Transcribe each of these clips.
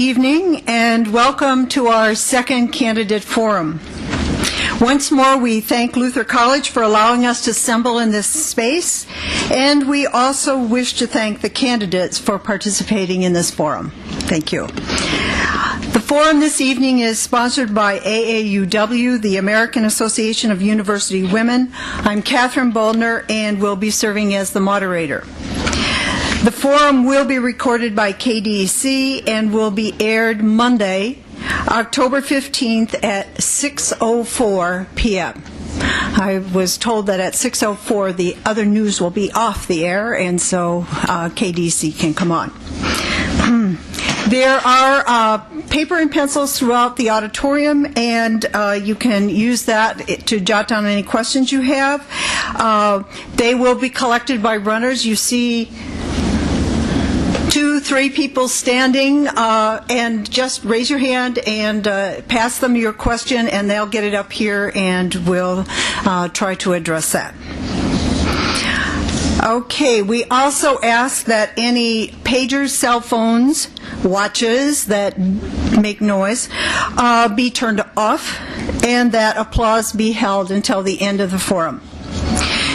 evening and welcome to our second candidate forum. Once more, we thank Luther College for allowing us to assemble in this space, and we also wish to thank the candidates for participating in this forum. Thank you. The forum this evening is sponsored by AAUW, the American Association of University Women. I'm Catherine Boldner and will be serving as the moderator. The forum will be recorded by KDEC and will be aired Monday, October 15th at 6:04 p.m. I was told that at 6:04 the other news will be off the air, and so KDEC can come on. There are paper and pencils throughout the auditorium, and you can use that to jot down any questions you have. They will be collected by runners. You see 2-3 people standing, and just raise your hand and pass them your question, and they'll get it up here, and we'll try to address that. Okay, we also ask that any pagers, cell phones, watches that make noise be turned off, and that applause be held until the end of the forum.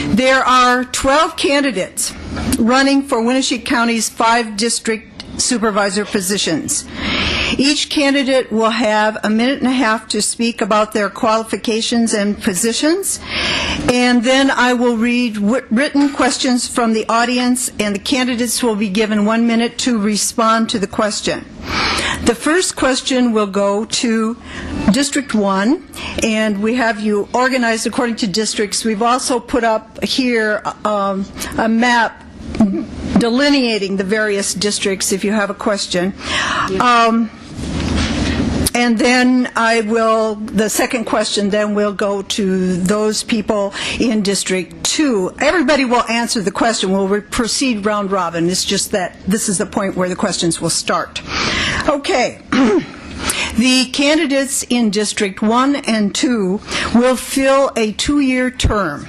There are 12 candidates running for Winneshiek County's 5 district supervisor positions. Each candidate will have a minute and a half to speak about their qualifications and positions, and then I will read written questions from the audience, and the candidates will be given 1 minute to respond to the question. The first question will go to District 1, and we have you organized according to districts. We've also put up here a map delineating the various districts if you have a question. And then the second question then will go to those people in District 2. Everybody will answer the question. We'll proceed round robin. It's just that this is the point where the questions will start. Okay. The candidates in District 1 and 2 will fill a 2-year term,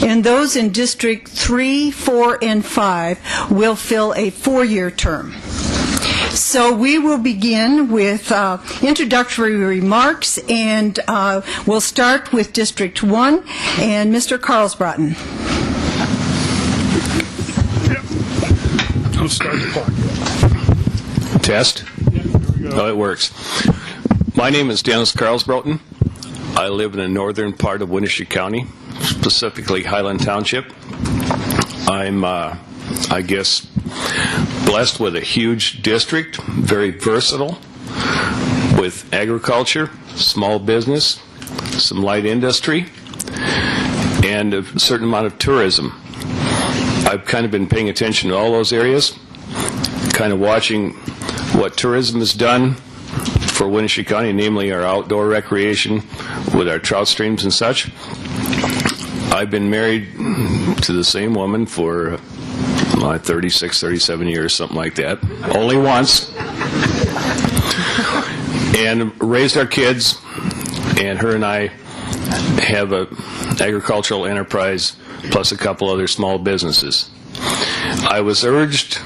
and those in District 3, 4, and 5 will fill a 4-year term. So we will begin with introductory remarks, and we'll start with District 1 and Mr. Karlsbroten. I'll start the clock. Test? No, it works. My name is Dennis Karlsbroten. I live in the northern part of Winneshiek County, specifically Highland Township. I'm, I guess, blessed with a huge district, very versatile, with agriculture, small business, some light industry, and a certain amount of tourism. I've kind of been paying attention to all those areas, kind of watching what tourism has done for Winneshiek County, namely our outdoor recreation with our trout streams and such. I've been married to the same woman for 36, 37 years, something like that. Only once. And raised our kids, and her and I have a agricultural enterprise plus a couple other small businesses. I was urged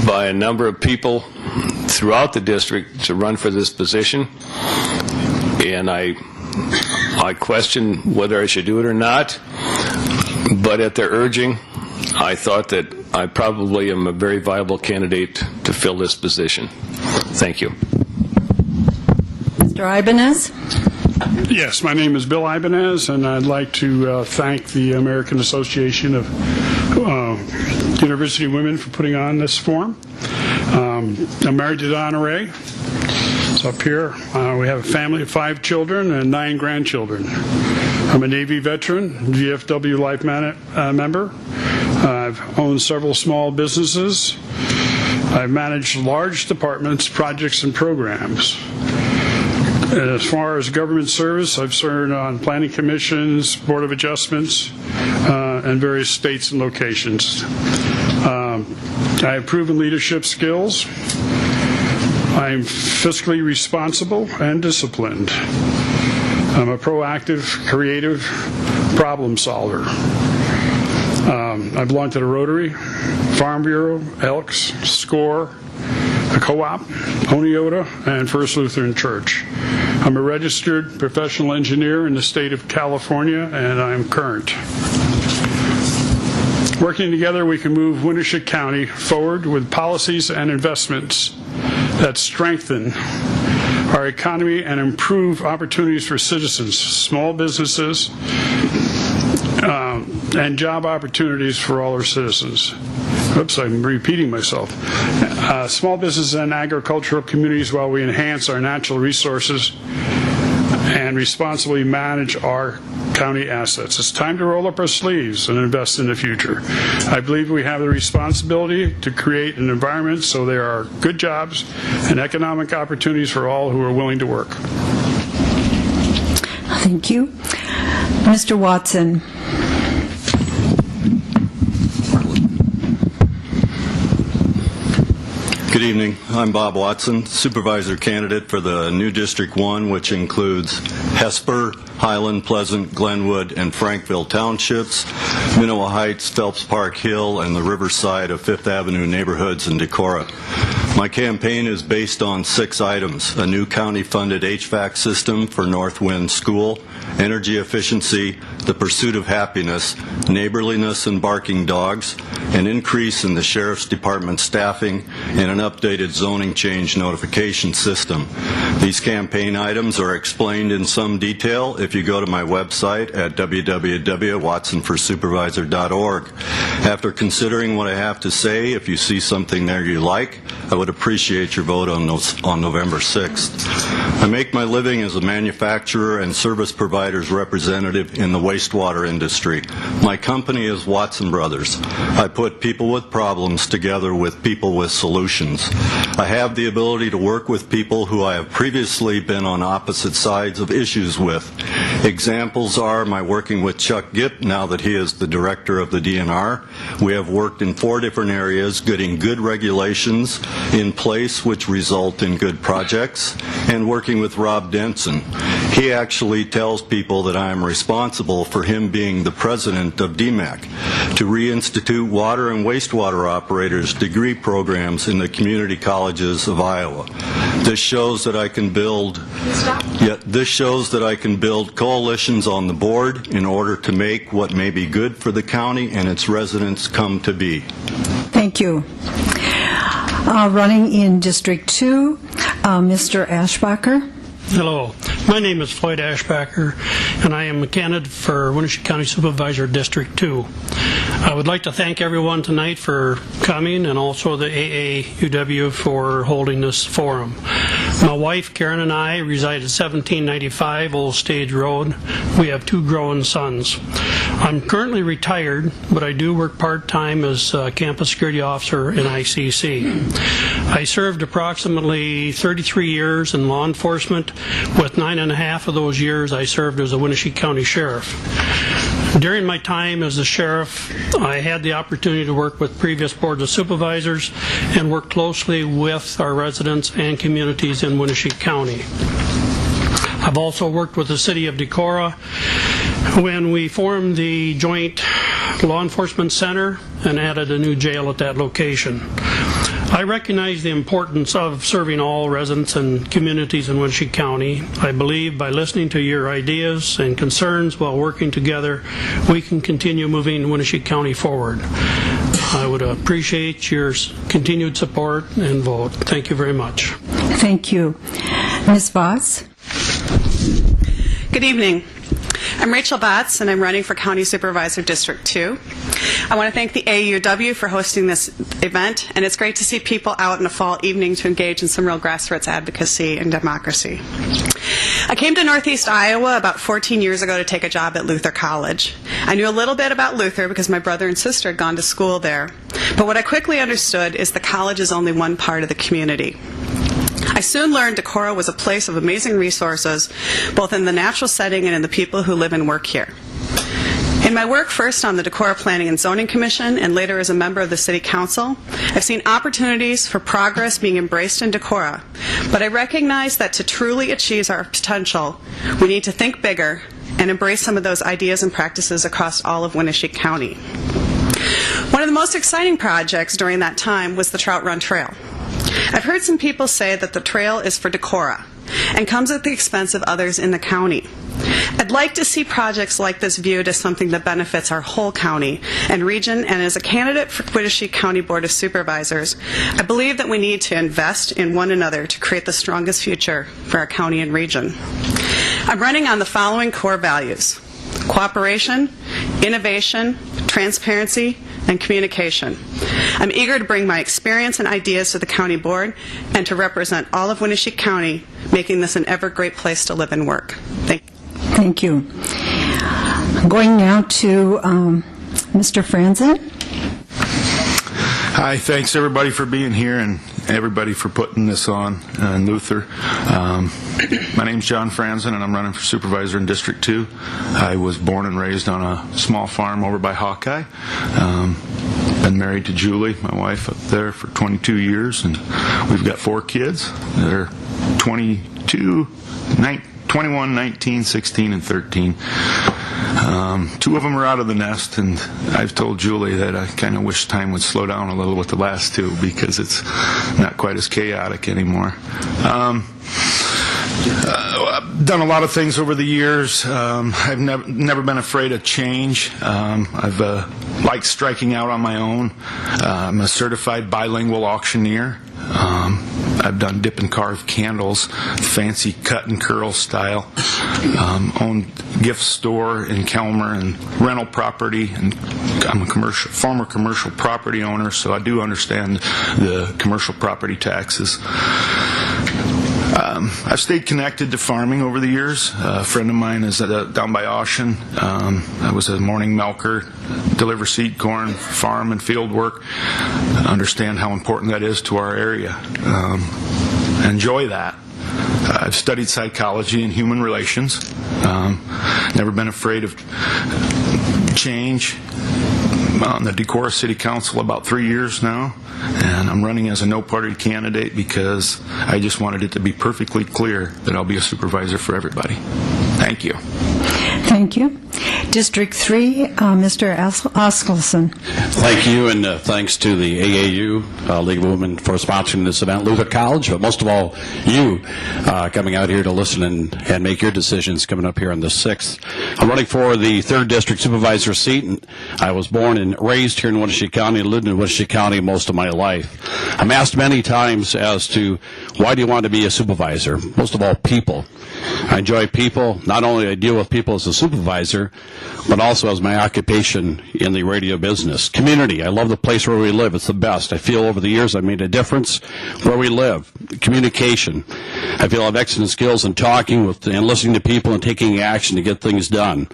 by a number of people throughout the district to run for this position, and I questioned whether I should do it or not, but at their urging, I thought that I probably am a very viable candidate to fill this position. Thank you. Mr. Ibanez? Yes, my name is Bill Ibanez, and I'd like to thank the American Association of University Women for putting on this forum. I'm married to Donna Ray. It's up here. We have a family of 5 children and 9 grandchildren. I'm a Navy veteran, VFW Life member. I've owned several small businesses. I've managed large departments, projects, and programs. And as far as government service, I've served on planning commissions, board of adjustments, and various states and locations. I have proven leadership skills. I'm fiscally responsible and disciplined. I'm a proactive, creative problem solver. I belong to the Rotary, Farm Bureau, Elks, SCORE, a co-op, Oneota, and First Lutheran Church. I'm a registered professional engineer in the state of California, and I'm current. Working together, we can move Winneshiek County forward with policies and investments that strengthen our economy and improve opportunities for citizens, small businesses, and job opportunities for all our citizens. Oops, I'm repeating myself. Small businesses and agricultural communities while we enhance our natural resources and responsibly manage our county assets. It's time to roll up our sleeves and invest in the future. I believe we have the responsibility to create an environment so there are good jobs and economic opportunities for all who are willing to work. Thank you. Mr. Watson. Good evening. I'm Bob Watson, Supervisor candidate for the new District 1, which includes Hesper, Highland, Pleasant, Glenwood, and Frankville Townships, Minowa Heights, Phelps Park Hill, and the Riverside of Fifth Avenue neighborhoods in Decorah. My campaign is based on 6 items: a new county-funded HVAC system for Northwind School, energy efficiency, the pursuit of happiness, neighborliness and barking dogs, an increase in the Sheriff's Department staffing, and an updated zoning change notification system. These campaign items are explained in some detail if you go to my website at www.watsonforsupervisor.org. After considering what I have to say, if you see something there you like, I would appreciate your vote on November 6th. I make my living as a manufacturer and service provider's representative in the wastewater industry. My company is Watson Brothers. I put people with problems together with people with solutions. I have the ability to work with people who I have previously been on opposite sides of issues with. Examples are my working with Chuck Gipp now that he is the director of the DNR. We have worked in 4 different areas, getting good regulations in place which result in good projects, and working with Rob Denson. He actually tells people that I am responsible for him being the president of DMAC to reinstitute water and wastewater operators degree programs in the community colleges of Iowa. This shows that I can build coalitions on the board in order to make what may be good for the county and its residents come to be. Thank you. Running in District 2, Mr. Ashbacher. Hello, my name is Floyd Ashbacher, and I am a candidate for Winneshiek County Supervisor District 2. I would like to thank everyone tonight for coming, and also the AAUW for holding this forum. My wife, Karen, and I reside at 1795 Old Stage Road. We have 2 grown sons. I'm currently retired, but I do work part-time as a campus security officer in ICC. I served approximately 33 years in law enforcement. With 9.5 of those years, I served as a Winneshiek County Sheriff. During my time as the sheriff, I had the opportunity to work with previous boards of supervisors and work closely with our residents and communities in Winneshiek County. I've also worked with the city of Decorah when we formed the joint law enforcement center and added a new jail at that location. I recognize the importance of serving all residents and communities in Winneshiek County. I believe by listening to your ideas and concerns while working together, we can continue moving Winneshiek County forward. I would appreciate your continued support and vote. Thank you very much. Thank you. Ms. Vagts. Good evening. I'm Rachel Vagts, and I'm running for County Supervisor District 2. I want to thank the AUW for hosting this event, and it's great to see people out in a fall evening to engage in some real grassroots advocacy and democracy. I came to Northeast Iowa about 14 years ago to take a job at Luther College. I knew a little bit about Luther because my brother and sister had gone to school there, but what I quickly understood is the college is only one part of the community. I soon learned Decorah was a place of amazing resources, both in the natural setting and in the people who live and work here. In my work first on the Decorah Planning and Zoning Commission and later as a member of the City Council, I've seen opportunities for progress being embraced in Decorah, but I recognize that to truly achieve our potential, we need to think bigger and embrace some of those ideas and practices across all of Winneshiek County. One of the most exciting projects during that time was the Trout Run Trail. I've heard some people say that the trail is for decora and comes at the expense of others in the county. I'd like to see projects like this viewed as something that benefits our whole county and region, and as a candidate for Winneshiek County Board of Supervisors, I believe that we need to invest in one another to create the strongest future for our county and region. I'm running on the following core values: cooperation, innovation, transparency, and communication. I'm eager to bring my experience and ideas to the county board and to represent all of Winneshiek County, making this an ever great place to live and work. Thank you. Thank you. I'm going now to Mr. Franzen. Hi, thanks everybody for being here and everybody for putting this on, and Luther. My name's John Franzen, and I'm running for Supervisor in District 2. I was born and raised on a small farm over by Hawkeye. Been married to Julie, my wife, up there for 22 years, and we've got 4 kids. They're 21, 19, 16, and 13. 2 of them are out of the nest, and I've told Julie that I kind of wish time would slow down a little with the last 2 because it's not quite as chaotic anymore. I've done a lot of things over the years. I've never been afraid of change. I've liked striking out on my own. I'm a certified bilingual auctioneer. I've done dip and carve candles, fancy cut and curl style. Owned gift store in Kelmer and rental property, and I'm a former commercial property owner, so I do understand the commercial property taxes. I've stayed connected to farming over the years. A friend of mine is down by Ocean. I was a morning milker, deliver seed corn, farm and field work. I understand how important that is to our area. Enjoy that. I've studied psychology and human relations. Never been afraid of change. On the Decorah City Council about 3 years now, and I'm running as a no-party candidate because I just wanted it to be perfectly clear that I'll be a supervisor for everybody. Thank you. Thank you. District 3, Mr. Askelson. Thank you, and thanks to the AAU League of Women for sponsoring this event, Luther College, but most of all, you coming out here to listen and make your decisions coming up here on the 6th. I'm running for the 3rd District Supervisor seat, and I was born and raised here in Winneshiek County and lived in Winneshiek County most of my life. I'm asked many times as to why do you want to be a supervisor? Most of all, people. I enjoy people. Not only do I deal with people as a supervisor, but also as my occupation in the radio business. Community. I love the place where we live. It's the best. I feel over the years I've made a difference where we live. Communication. I feel I have excellent skills in talking with and listening to people and taking action to get things done.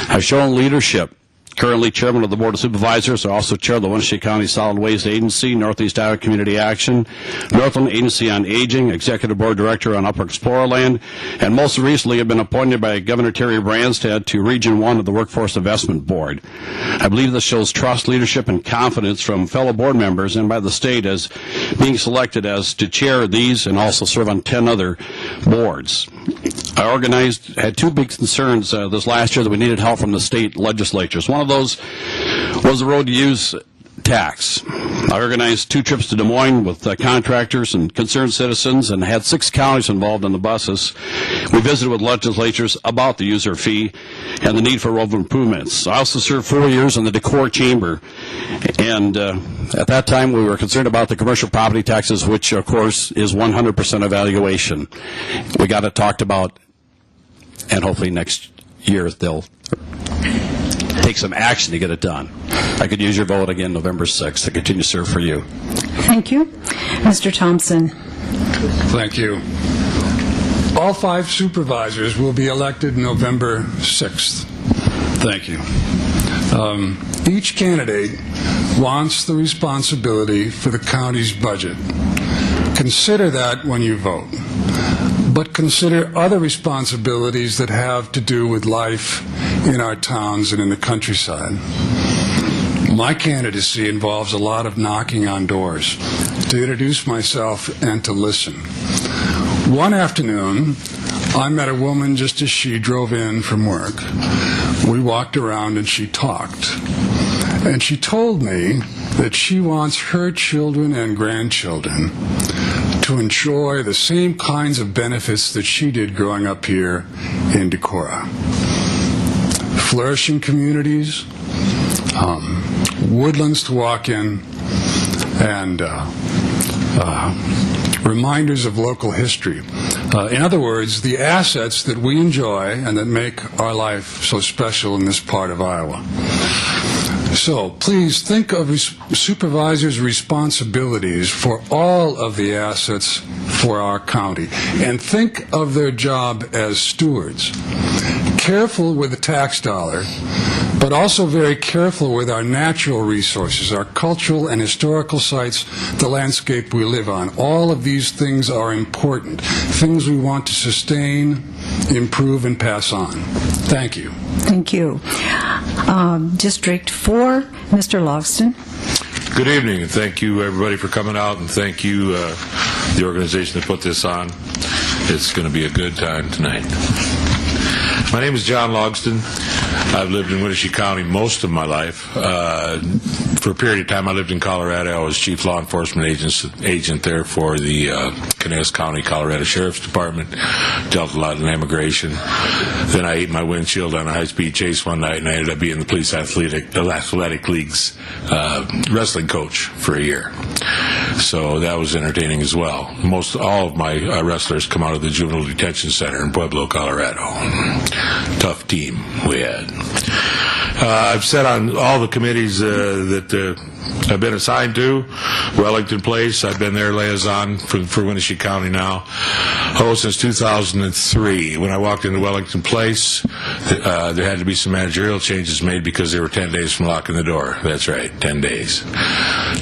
I've shown leadership. Currently chairman of the Board of Supervisors. I also chair the Winneshiek County Solid Waste Agency, Northeast Iowa Community Action, Northland Agency on Aging, Executive Board Director on Upper Explorer Land, and most recently have been appointed by Governor Terry Branstad to Region 1 of the Workforce Investment Board. I believe this shows trust, leadership, and confidence from fellow board members and by the state as being selected as to chair these and also serve on 10 other boards. I had 2 big concerns this last year that we needed help from the state legislatures. One of those was the road to use tax. I organized 2 trips to Des Moines with contractors and concerned citizens and had 6 counties involved on the buses. We visited with legislatures about the user fee and the need for road improvements. I also served 4 years in the Decorah Chamber, and at that time we were concerned about the commercial property taxes, which of course is 100% evaluation. We got it talked about, and hopefully next year they'll take some action to get it done. I could use your vote again November 6th to continue to serve for you. Thank you. Mr. Thompson. Thank you. All 5 supervisors will be elected November 6th. Thank you. Each candidate wants the responsibility for the county's budget. Consider that when you vote. But consider other responsibilities that have to do with life in our towns and in the countryside. My candidacy involves a lot of knocking on doors to introduce myself and to listen. One afternoon, I met a woman just as she drove in from work. We walked around and she talked. And she told me that she wants her children and grandchildren to enjoy the same kinds of benefits that she did growing up here in Decorah. Flourishing communities, woodlands to walk in, and reminders of local history. In other words, the assets that we enjoy and that make our life so special in this part of Iowa. So please think of supervisors' responsibilities for all of the assets for our county, and think of their job as stewards. Careful with the tax dollar, but also very careful with our natural resources, our cultural and historical sites, the landscape we live on. All of these things are important, things we want to sustain, improve, and pass on. Thank you. Thank you. District 4, Mr. Logsdon. Good evening, and thank you, everybody, for coming out, and thank you, the organization that put this on. It's going to be a good time tonight. My name is John Logsdon. I've lived in Winneshiek County most of my life. For a period of time, I lived in Colorado. I was chief law enforcement agent there for the Kness County, Colorado Sheriff's Department. Dealt a lot in immigration. Then I ate my windshield on a high-speed chase one night, and I ended up being the Police Athletic League's wrestling coach for a year. So that was entertaining as well. All of my wrestlers come out of the Juvenile Detention Center in Pueblo, Colorado. Tough team we had. I've sat on all the committees that I've been assigned to. Wellington Place, I've been their liaison for Winneshiek County now. Since 2003. When I walked into Wellington Place, there had to be some managerial changes made because they were 10 days from locking the door. That's right, 10 days.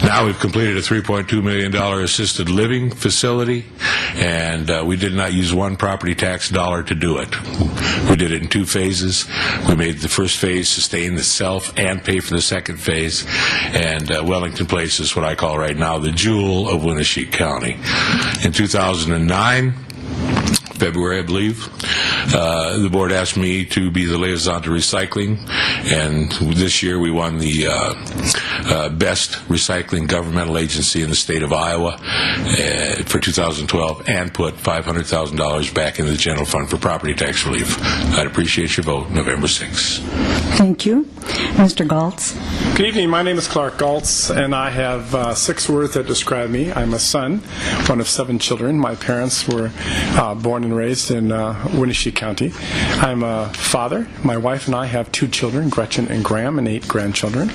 Now we've completed a $3.2 million assisted living facility, and we did not use one property tax dollar to do it. We did it in 2 phases. We made the first phase sustain itself and pay for the second phase, and Wellington Place is what I call right now the jewel of Winneshiek County. In 2009, February, I believe, the board asked me to be the liaison to recycling, and this year we won the best recycling governmental agency in the state of Iowa for 2012, and put $500,000 back into the general fund for property tax relief. I'd appreciate your vote November 6th. Thank you. Mr. Goltz. Good evening. My name is Clark Goltz, and I have 6 words that describe me. I'm a son, one of 7 children. My parents were born and raised in Winneshiek County. I'm a father. My wife and I have 2 children, Gretchen and Graham, and 8 grandchildren.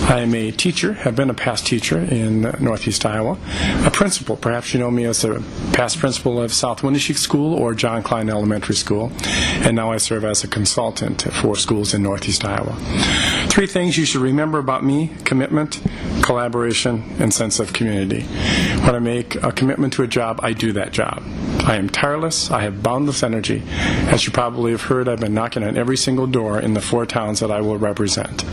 I am a teacher, have been a past teacher in Northeast Iowa. A principal, perhaps you know me as a past principal of South Winneshiek School or John Klein Elementary School, and now I serve as a consultant for schools in Northeast Iowa. 3 things you should remember about me: commitment, collaboration, and sense of community. When I make a commitment to a job, I do that job. I am tireless. I have boundless energy. As you probably have heard, I've been knocking on every single door in the 4 towns that I will represent.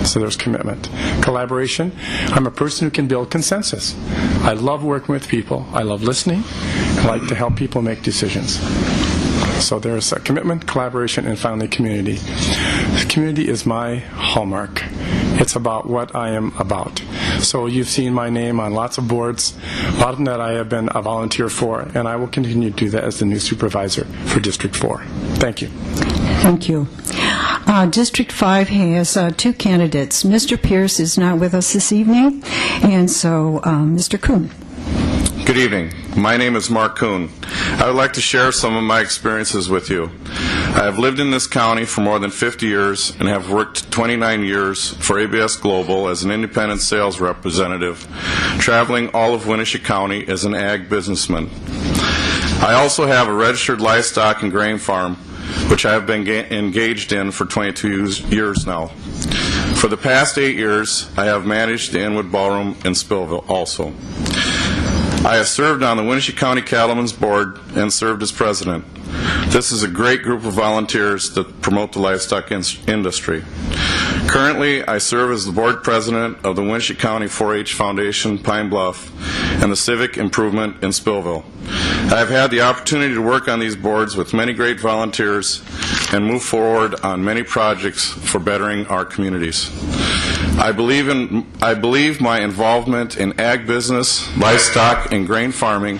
So there's commitment. Collaboration. I'm a person who can build consensus. I love working with people. I love listening. I like to help people make decisions. So there's a commitment, collaboration, and finally community. Community is my hallmark. It's about what I am about. So you've seen my name on lots of boards, a lot of them that I have been a volunteer for, and I will continue to do that as the new supervisor for District 4. Thank you. Thank you. District 5 has 2 candidates. Mr. Pierce is not with us this evening, and so Mr. Kuhn. Good evening. My name is Mark Kuhn. I would like to share some of my experiences with you. I have lived in this county for more than 50 years and have worked 29 years for ABS Global as an independent sales representative, traveling all of Winneshiek County as an ag businessman. I also have a registered livestock and grain farm, which I have been engaged in for 22 years now. For the past 8 years, I have managed the Inwood Ballroom in Spillville also. I have served on the Winneshiek County Cattlemen's Board and served as president. This is a great group of volunteers that promote the livestock industry. Currently, I serve as the board president of the Winneshiek County 4-H Foundation, Pine Bluff, and the Civic Improvement in Spillville. I have had the opportunity to work on these boards with many great volunteers and move forward on many projects for bettering our communities. I believe my involvement in ag business, livestock, and grain farming,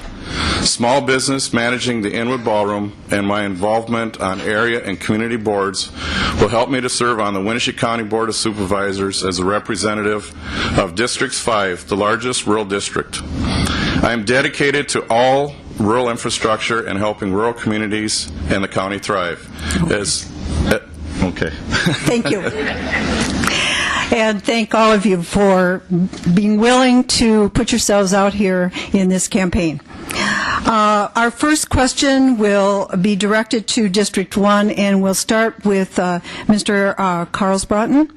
small business managing the Inwood Ballroom, and my involvement on area and community boards will help me to serve on the Winneshiek County Board of Supervisors as a representative of District 5, the largest rural district. I am dedicated to all rural infrastructure and helping rural communities and the county thrive. Okay. Thank you. And thank all of you for being willing to put yourselves out here in this campaign. Our first question will be directed to District 1, and we'll start with Mr. Karlsbroten.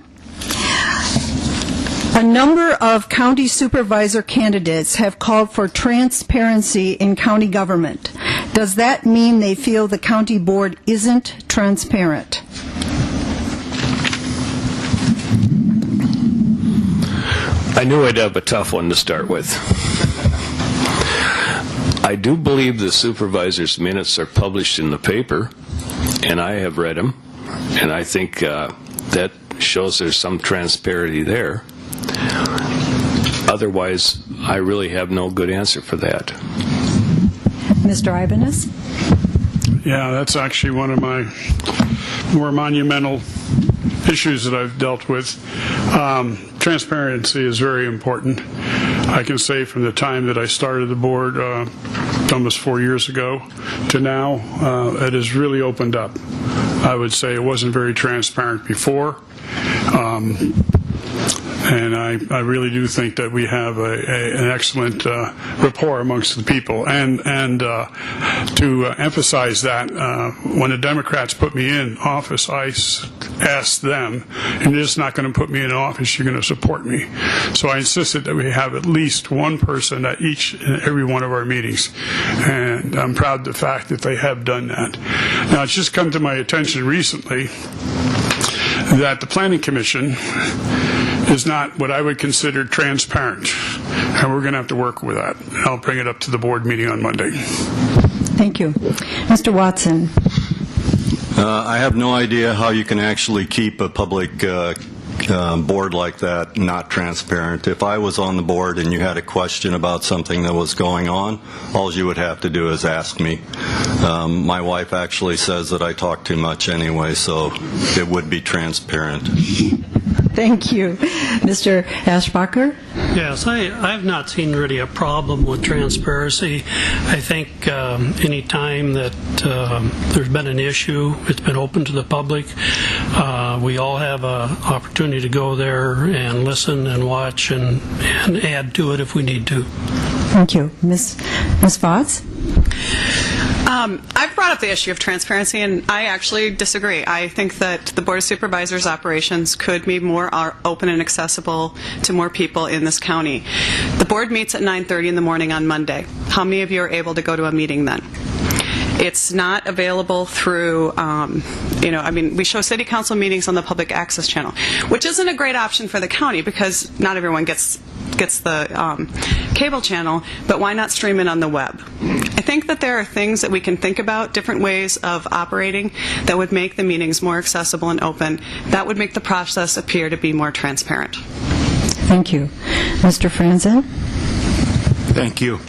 A number of county supervisor candidates have called for transparency in county government. Does that mean they feel the county board isn't transparent? I knew I'd have a tough one to start with. I do believe the supervisor's minutes are published in the paper, and I have read them, and I think that shows there's some transparency there. Otherwise, I really have no good answer for that. Mr. Ibanez? Yeah, that's actually one of my more monumental issues that I've dealt with. Transparency is very important. I can say from the time that I started the board almost 4 years ago to now, it has really opened up. I would say it wasn't very transparent before. And I really do think that we have an excellent rapport amongst the people. And to emphasize that, when the Democrats put me in office, I asked them, "You're just not going to put me in office, you're going to support me." So I insisted that we have at least one person at each and every one of our meetings. And I'm proud of the fact that they have done that. Now, it's just come to my attention recently that the Planning Commission is not what I would consider transparent, and we're going to have to work with that. I'll bring it up to the board meeting on Monday. Thank you. Mr. Watson. I have no idea how you can actually keep a public board like that not transparent. If I was on the board and you had a question about something that was going on, all you would have to do is ask me. My wife actually says that I talk too much anyway, so it would be transparent. Thank you. Mr. Ashbacher? Yes, I've not seen really a problem with transparency. I think any time that there's been an issue, it's been open to the public. We all have an opportunity to go there and listen and watch and add to it if we need to. Thank you. Ms. Vagts? I've brought up the issue of transparency, and I actually disagree. I think that the Board of Supervisors operations could be more open and accessible to more people in this county. The board meets at 9:30 in the morning on Monday. How many of you are able to go to a meeting then? It's not available through, we show city council meetings on the public access channel, which isn't a great option for the county because not everyone gets the cable channel, but why not stream it on the web? I think that there are things that we can think about, different ways of operating that would make the meetings more accessible and open. That would make the process appear to be more transparent. Thank you. Mr. Franzen? Thank you.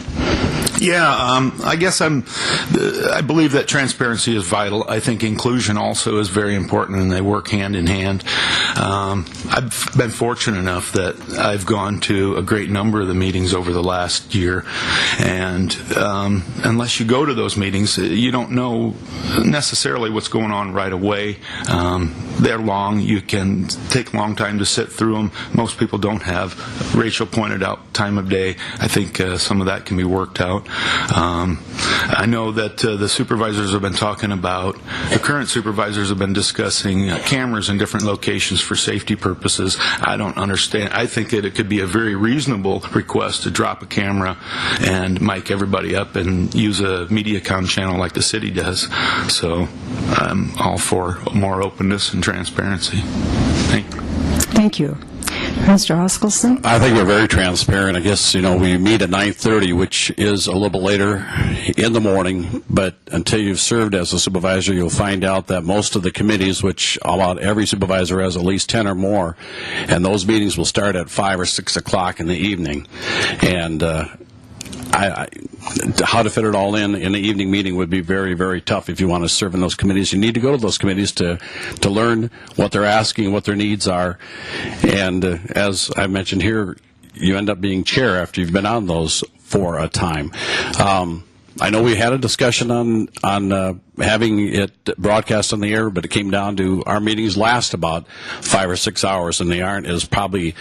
Yeah, I guess I believe that transparency is vital. I think inclusion also is very important, and they work hand in hand. I've been fortunate enough that I've gone to a great number of the meetings over the last year, and unless you go to those meetings, you don't know necessarily what's going on right away. They're long. You can take a long time to sit through them. Most people don't have. Rachel pointed out time of day. I think some of that can be worked out. I know that the supervisors have been talking about, the current supervisors have been discussing cameras in different locations for safety purposes. I don't understand. I think that it could be a very reasonable request to drop a camera and mic everybody up and use a MediaCom channel like the city does. So I'm all for more openness and transparency. Thank you. Thank you. Mr. Askelson? I think we're very transparent. I guess, we meet at 9:30, which is a little bit later in the morning, but until you've served as a supervisor, you'll find out that most of the committees, which about every supervisor has at least 10 or more, and those meetings will start at 5 or 6 o'clock in the evening. And how to fit it all in the evening meeting would be very, very tough if you want to serve in those committees. You need to go to those committees to learn what they're asking, what their needs are. And as I mentioned here, you end up being chair after you've been on those for a time. I know we had a discussion on having it broadcast on the air, but it came down to our meetings last about 5 or 6 hours, and they aren't as probably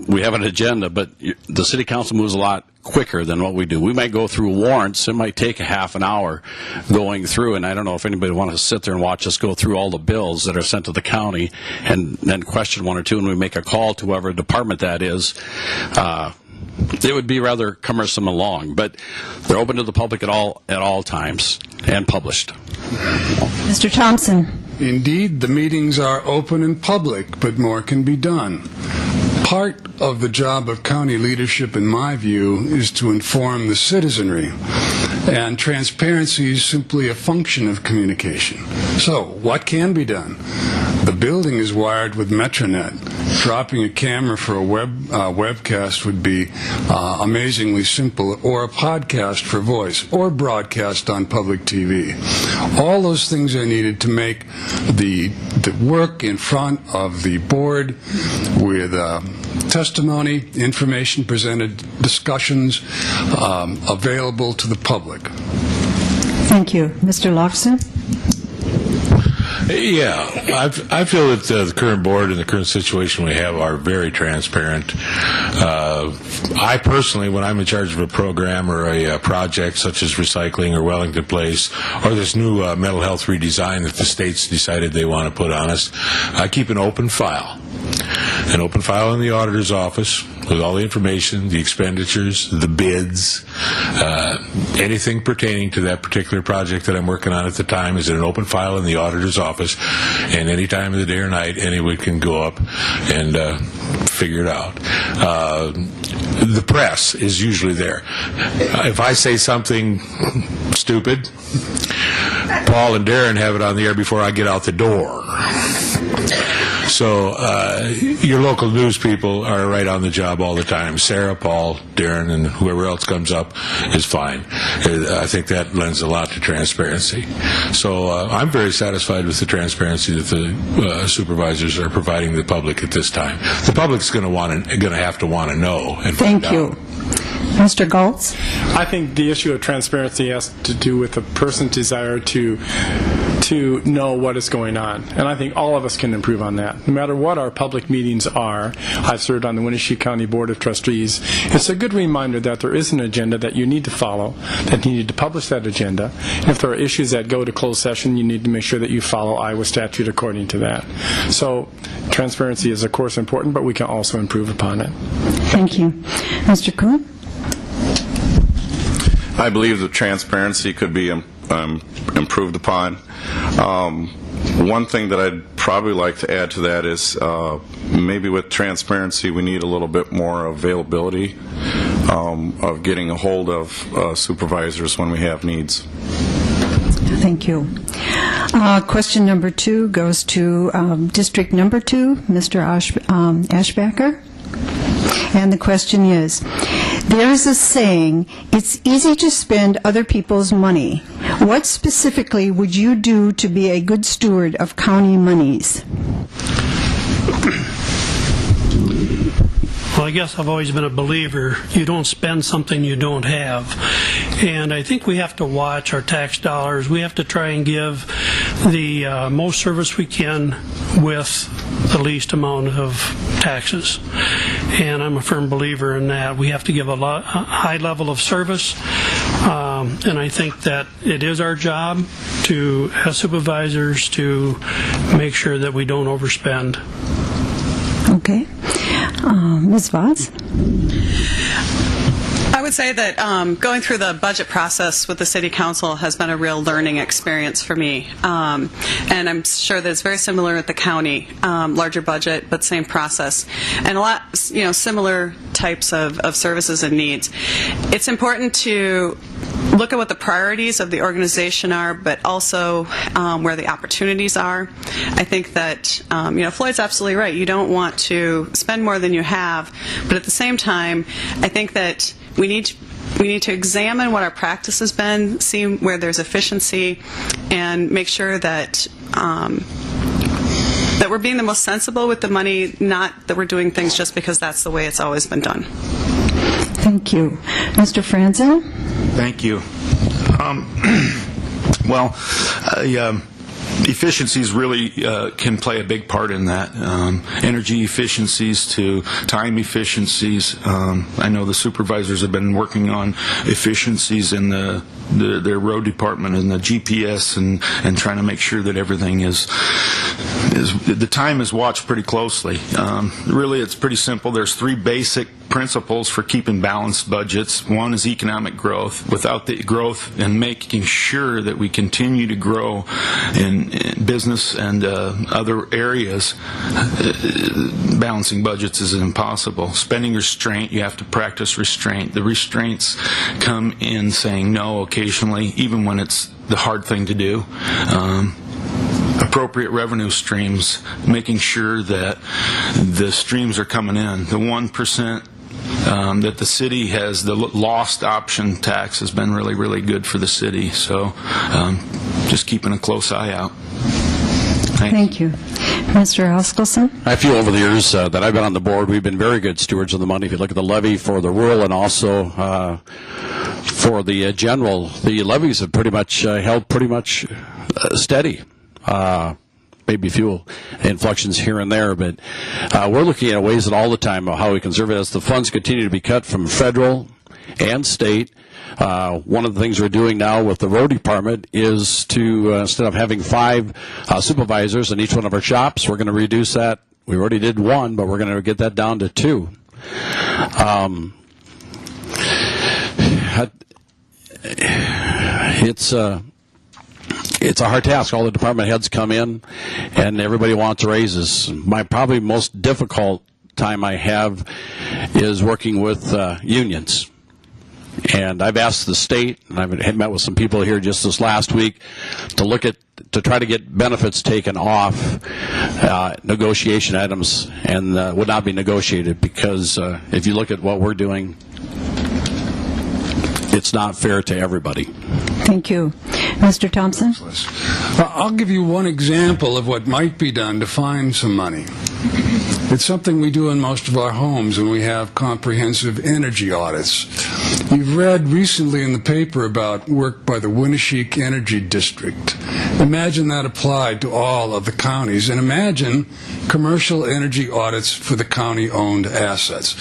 we have an agenda, but the city council moves a lot quicker than what we do. We might go through warrants. It might take a half an hour going through, and I don't know if anybody wants to sit there and watch us go through all the bills that are sent to the county and then question one or two, and we make a call to whoever department that is. It would be rather cumbersome and long, but they're open to the public at all times and published. Mr. Thompson. Indeed, the meetings are open and public, but more can be done. Part of the job of county leadership, in my view, is to inform the citizenry, and transparency is simply a function of communication. So, what can be done? The building is wired with Metronet. Dropping a camera for a webcast would be amazingly simple, or a podcast for voice, or broadcast on public TV. All those things are needed to make the work in front of the board with testimony, information presented, discussions available to the public. Thank you. Mr. Logsdon? Yeah, I feel that the current board and the current situation we have are very transparent. I personally, when I'm in charge of a program or a project such as recycling or Wellington Place or this new mental health redesign that the state's decided they want to put on us, I keep an open file in the auditor's office with all the information, the expenditures, the bids, anything pertaining to that particular project that I'm working on at the time is in an open file in the auditor's office, and any time of the day or night, anyone can go up and figure it out. The press is usually there. If I say something stupid, Paul and Darren have it on the air before I get out the door. So your local news people are right on the job all the time. Sarah, Paul, Darren, and whoever else comes up is fine. I think that lends a lot to transparency. So I'm very satisfied with the transparency that the supervisors are providing the public at this time. The public's going to have to want to know. And Thank you. Mr. Goltz? I think the issue of transparency has to do with a person's desire to know what is going on. And I think all of us can improve on that. No matter what our public meetings are, I've served on the Winneshiek County Board of Trustees. It's a good reminder that there is an agenda that you need to follow, that you need to publish that agenda. And if there are issues that go to closed session, you need to make sure that you follow Iowa statute according to that. So transparency is, of course, important, but we can also improve upon it. Thank you. Mr. Kuhn? I believe that transparency could be improved upon. One thing that I'd probably like to add to that is maybe with transparency we need a little bit more availability of getting a hold of supervisors when we have needs. Thank you. Question number 2 goes to District number 2, Mr. Ashbacher. And the question is, there is a saying, it's easy to spend other people's money. What specifically would you do to be a good steward of county monies? Well, I guess I've always been a believer, you don't spend something you don't have. And I think we have to watch our tax dollars. We have to try and give the most service we can with the least amount of taxes. And I'm a firm believer in that. We have to give a high level of service. And I think that it is our job to, as supervisors, to make sure that we don't overspend. Okay. Ms. Vagts? I would say that going through the budget process with the City Council has been a real learning experience for me. And I'm sure that it's very similar at the county, larger budget, but same process. And a lot, similar types of services and needs. It's important to look at what the priorities of the organization are, but also where the opportunities are. I think that, Floyd's absolutely right. You don't want to spend more than you have, but at the same time, I think that we need to examine what our practice has been, see where there's efficiency, and make sure that that we're being the most sensible with the money, not that we're doing things just because that's the way it's always been done. Thank you. Mr. Franzen? Thank you. Efficiencies really can play a big part in that. Energy efficiencies to time efficiencies. I know the supervisors have been working on efficiencies in their road department and the GPS and trying to make sure that everything is the time is watched pretty closely. Really, it's pretty simple. There's three basic principles for keeping balanced budgets. One is economic growth. Without the growth and making sure that we continue to grow in business and other areas, balancing budgets is impossible. Spending restraint, you have to practice restraint. The restraints come in saying no occasionally, even when it's the hard thing to do. Appropriate revenue streams, making sure that the streams are coming in. The 1% that the city has, the lost option tax has been really, really good for the city. So just keeping a close eye out. Thank you. Mr. Askelson? I feel over the years that I've been on the board, we've been very good stewards of the money. If you look at the levy for the rural and also for the general, the levies have pretty much held pretty much steady. Maybe fuel inflections here and there, but we're looking at ways at all the time of how we conserve it as the funds continue to be cut from federal and state. One of the things we're doing now with the road department is to, instead of having 5 supervisors in each one of our shops, we're going to reduce that. We already did 1, but we're going to get that down to 2. It's a hard task. All the department heads come in, and everybody wants raises. My probably most difficult time I have is working with unions. And I've asked the state, and I've met with some people here just this last week, to try to get benefits taken off negotiation items, and would not be negotiated, because if you look at what we're doing, it's not fair to everybody. Thank you. Mr. Thompson? I'll give you one example of what might be done to find some money. It's something we do in most of our homes when we have comprehensive energy audits. You've read recently in the paper about work by the Winneshiek Energy District. Imagine that applied to all of the counties, and imagine commercial energy audits for the county-owned assets.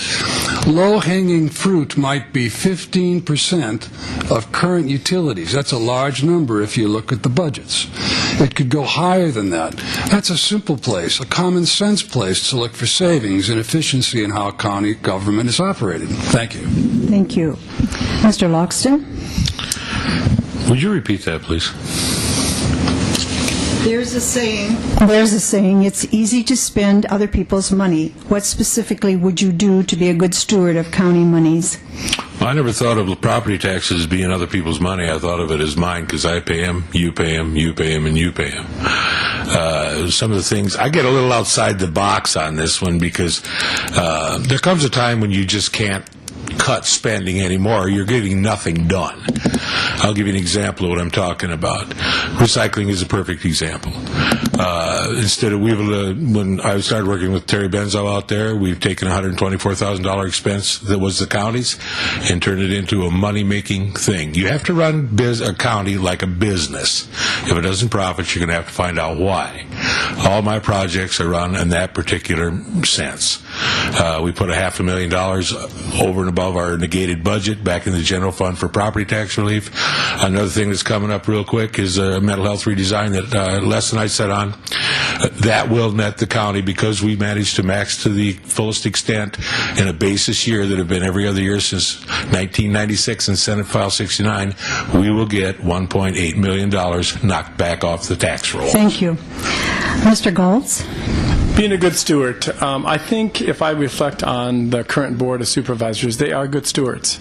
Low-hanging fruit might be 15% of current utilities. That's a large number if you look at the budgets. It could go higher than that. That's a simple place, a common sense place to look for savings and efficiency in how county government is operated. Thank you. Thank you. Mr. Logsdon? Would you repeat that, please? There's a saying, it's easy to spend other people's money. What specifically would you do to be a good steward of county monies? Well, I never thought of property taxes as being other people's money. I thought of it as mine, because I pay them, you pay them, you pay them, and you pay them. Some of the things, I get a little outside the box on this one, because there comes a time when you just can't cut spending anymore. You're getting nothing done. I'll give you an example of what I'm talking about. Recycling is a perfect example. Instead of when I started working with Terry Benzo out there, we've taken $124,000 expense that was the county's and turned it into a money-making thing. You have to run a county like a business. If it doesn't profit, you're going to have to find out why. All my projects are run in that particular sense. We put $500,000 over and above our negated budget back in the general fund for property tax relief. Another thing that's coming up real quick is a mental health redesign that Les and I sat on. that will net the county, because we managed to max to the fullest extent in a basis year that have been every other year since 1996 in Senate File 69, we will get $1.8 million knocked back off the tax roll. Thank you. Mr. Goltz? Being a good steward, I think if I reflect on the current Board of Supervisors, they are good stewards.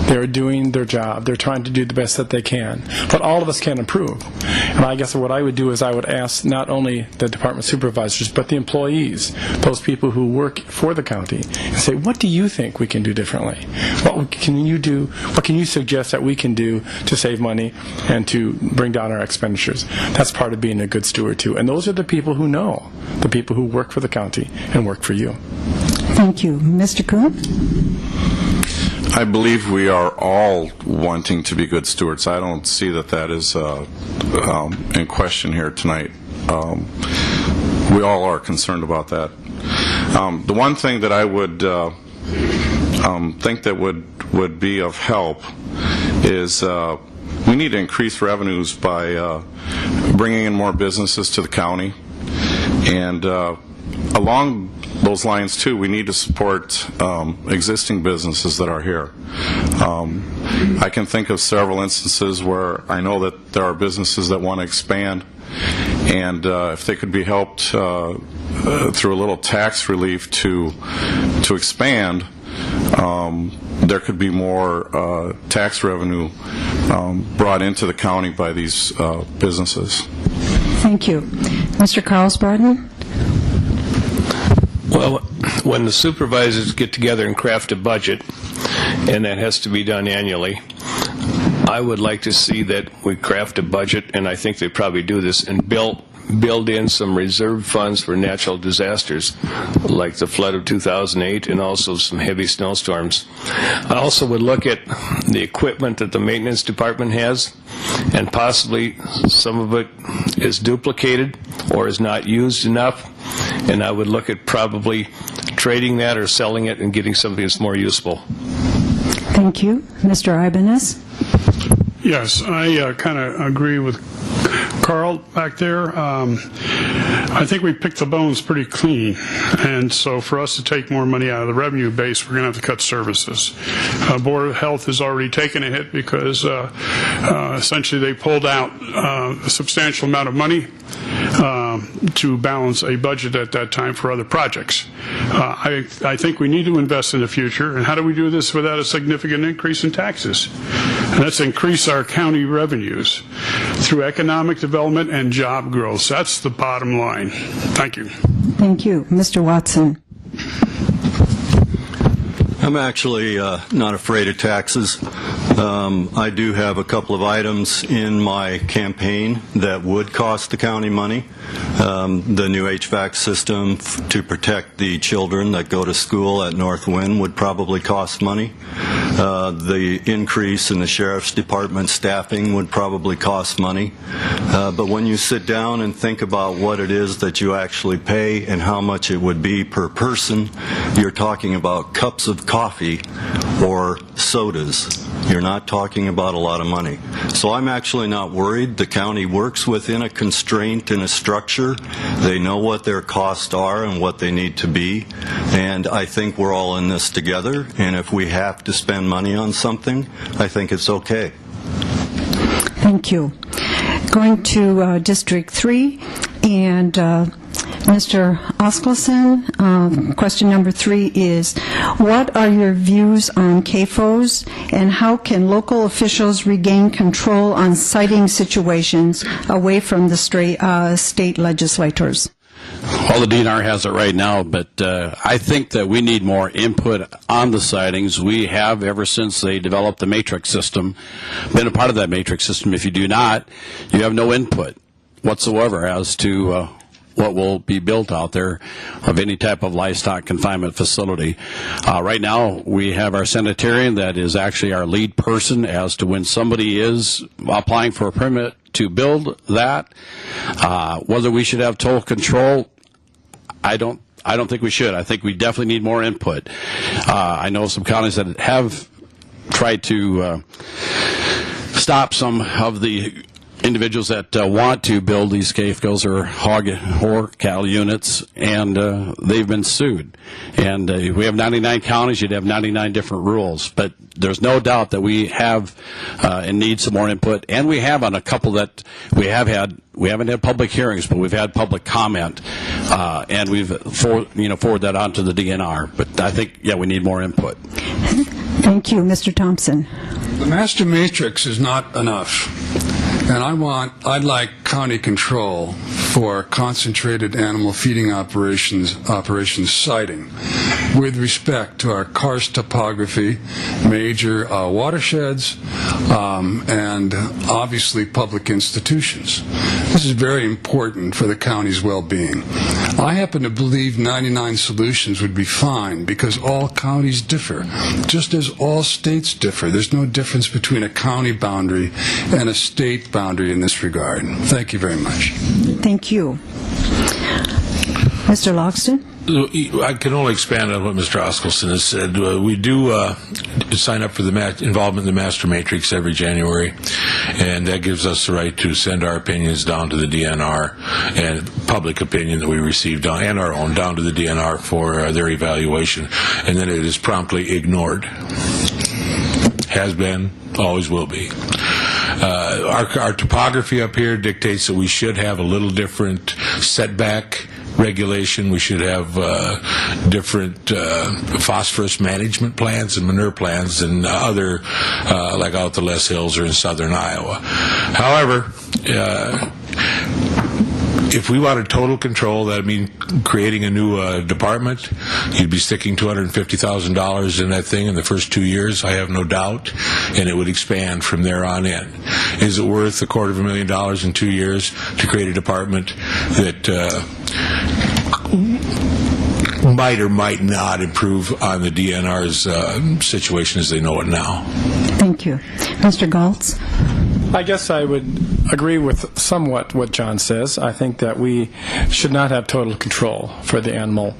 They're doing their job. They're trying to do the best that they can. But all of us can improve. And I guess what I would do is I would ask not only the department supervisors, but the employees, those people who work for the county, and say, what do you think we can do differently? What can you do? What can you suggest that we can do to save money and to bring down our expenditures? That's part of being a good steward, too. And those are the people who know, the people who work for the county and work for you. Thank you. Mr. Kuhn? I believe we are all wanting to be good stewards. I don't see that is in question here tonight. We all are concerned about that. The one thing that I would think that would be of help is we need to increase revenues by bringing in more businesses to the county. And along those lines, too, we need to support existing businesses that are here. I can think of several instances where I know that there are businesses that want to expand, and if they could be helped through a little tax relief to expand, there could be more tax revenue brought into the county by these businesses. Thank you. Mr. Karlsbroten? Well, when the supervisors get together and craft a budget, and that has to be done annually, I would like to see that we craft a budget, and I think they probably do this, and build in some reserve funds for natural disasters, like the flood of 2008 and also some heavy snowstorms. I also would look at the equipment that the maintenance department has, and possibly some of it is duplicated or is not used enough, and I would look at probably trading that or selling it and getting something that's more useful. Thank you. Mr. Ibanez? Yes, I kind of agree with Carl back there. I think we picked the bones pretty clean, and so for us to take more money out of the revenue base, we're going to have to cut services. Board of Health has already taken a hit because essentially they pulled out a substantial amount of money to balance a budget at that time for other projects. I think we need to invest in the future, and how do we do this without a significant increase in taxes? And that's increase our county revenues through economic development and job growth. That's the bottom line. Thank you. Thank you. Mr. Watson? I'm actually not afraid of taxes. I do have a couple of items in my campaign that would cost the county money. The new HVAC system to protect the children that go to school at North Wind would probably cost money. The increase in the Sheriff's Department staffing would probably cost money. But when you sit down and think about what it is that you actually pay and how much it would be per person, you're talking about cups of coffee or sodas. You're not talking about a lot of money. So I'm actually not worried. The county works within a constraint and a structure. They know what their costs are and what they need to be. And I think we're all in this together. And if we have to spend money on something, I think it's okay. Thank you. Going to District 3, and Mr. Askelson, question number 3 is, what are your views on CAFOs, and how can local officials regain control on siting situations away from the state legislators? Well, the DNR has it right now, but I think that we need more input on the sightings. We have, ever since they developed the matrix system, been a part of that matrix system. If you do not, you have no input whatsoever as to what will be built out there of any type of livestock confinement facility. Right now, we have our sanitarian that is actually our lead person as to when somebody is applying for a permit to build that. Whether we should have total control, I don't think we should. I think we definitely need more input. I know some counties that have tried to stop some of the individuals that want to build these CAFCOs or cattle units, and they've been sued. And we have 99 counties, you'd have 99 different rules. But there's no doubt that we have and need some more input, and we have on a couple that we haven't had public hearings, but we've had public comment, and we've forward that on to the DNR. But I think, yeah, we need more input. Thank you, Mr. Thompson. The master matrix is not enough, and I'd like county control for concentrated animal feeding operations siting with respect to our karst topography, major watersheds, and obviously public institutions. This is very important for the county's well-being. I happen to believe 99 solutions would be fine because all counties differ, just as all states differ. There's no difference between a county boundary and a state boundary in this regard. Thank you very much. Thank you. Mr. Logsdon? I can only expand on what Mr. Askelson has said. We do sign up for the involvement in the master matrix every January, and that gives us the right to send our opinions down to the DNR and public opinion that we receive down, and our own down to the DNR for their evaluation, and then it is promptly ignored. Has been, always will be. Our topography up here dictates that we should have a little different setback regulation. We should have different phosphorus management plans and manure plans than other, like out the Les Hills or in southern Iowa. However, if we wanted total control, that would mean creating a new department. You'd be sticking $250,000 in that thing in the first 2 years, I have no doubt, and it would expand from there on in. Is it worth $250,000 in 2 years to create a department that might or might not improve on the DNR's situation as they know it now? Thank you. Mr. Goltz? I guess I would agree with somewhat what John says. I think that we should not have total control for the animal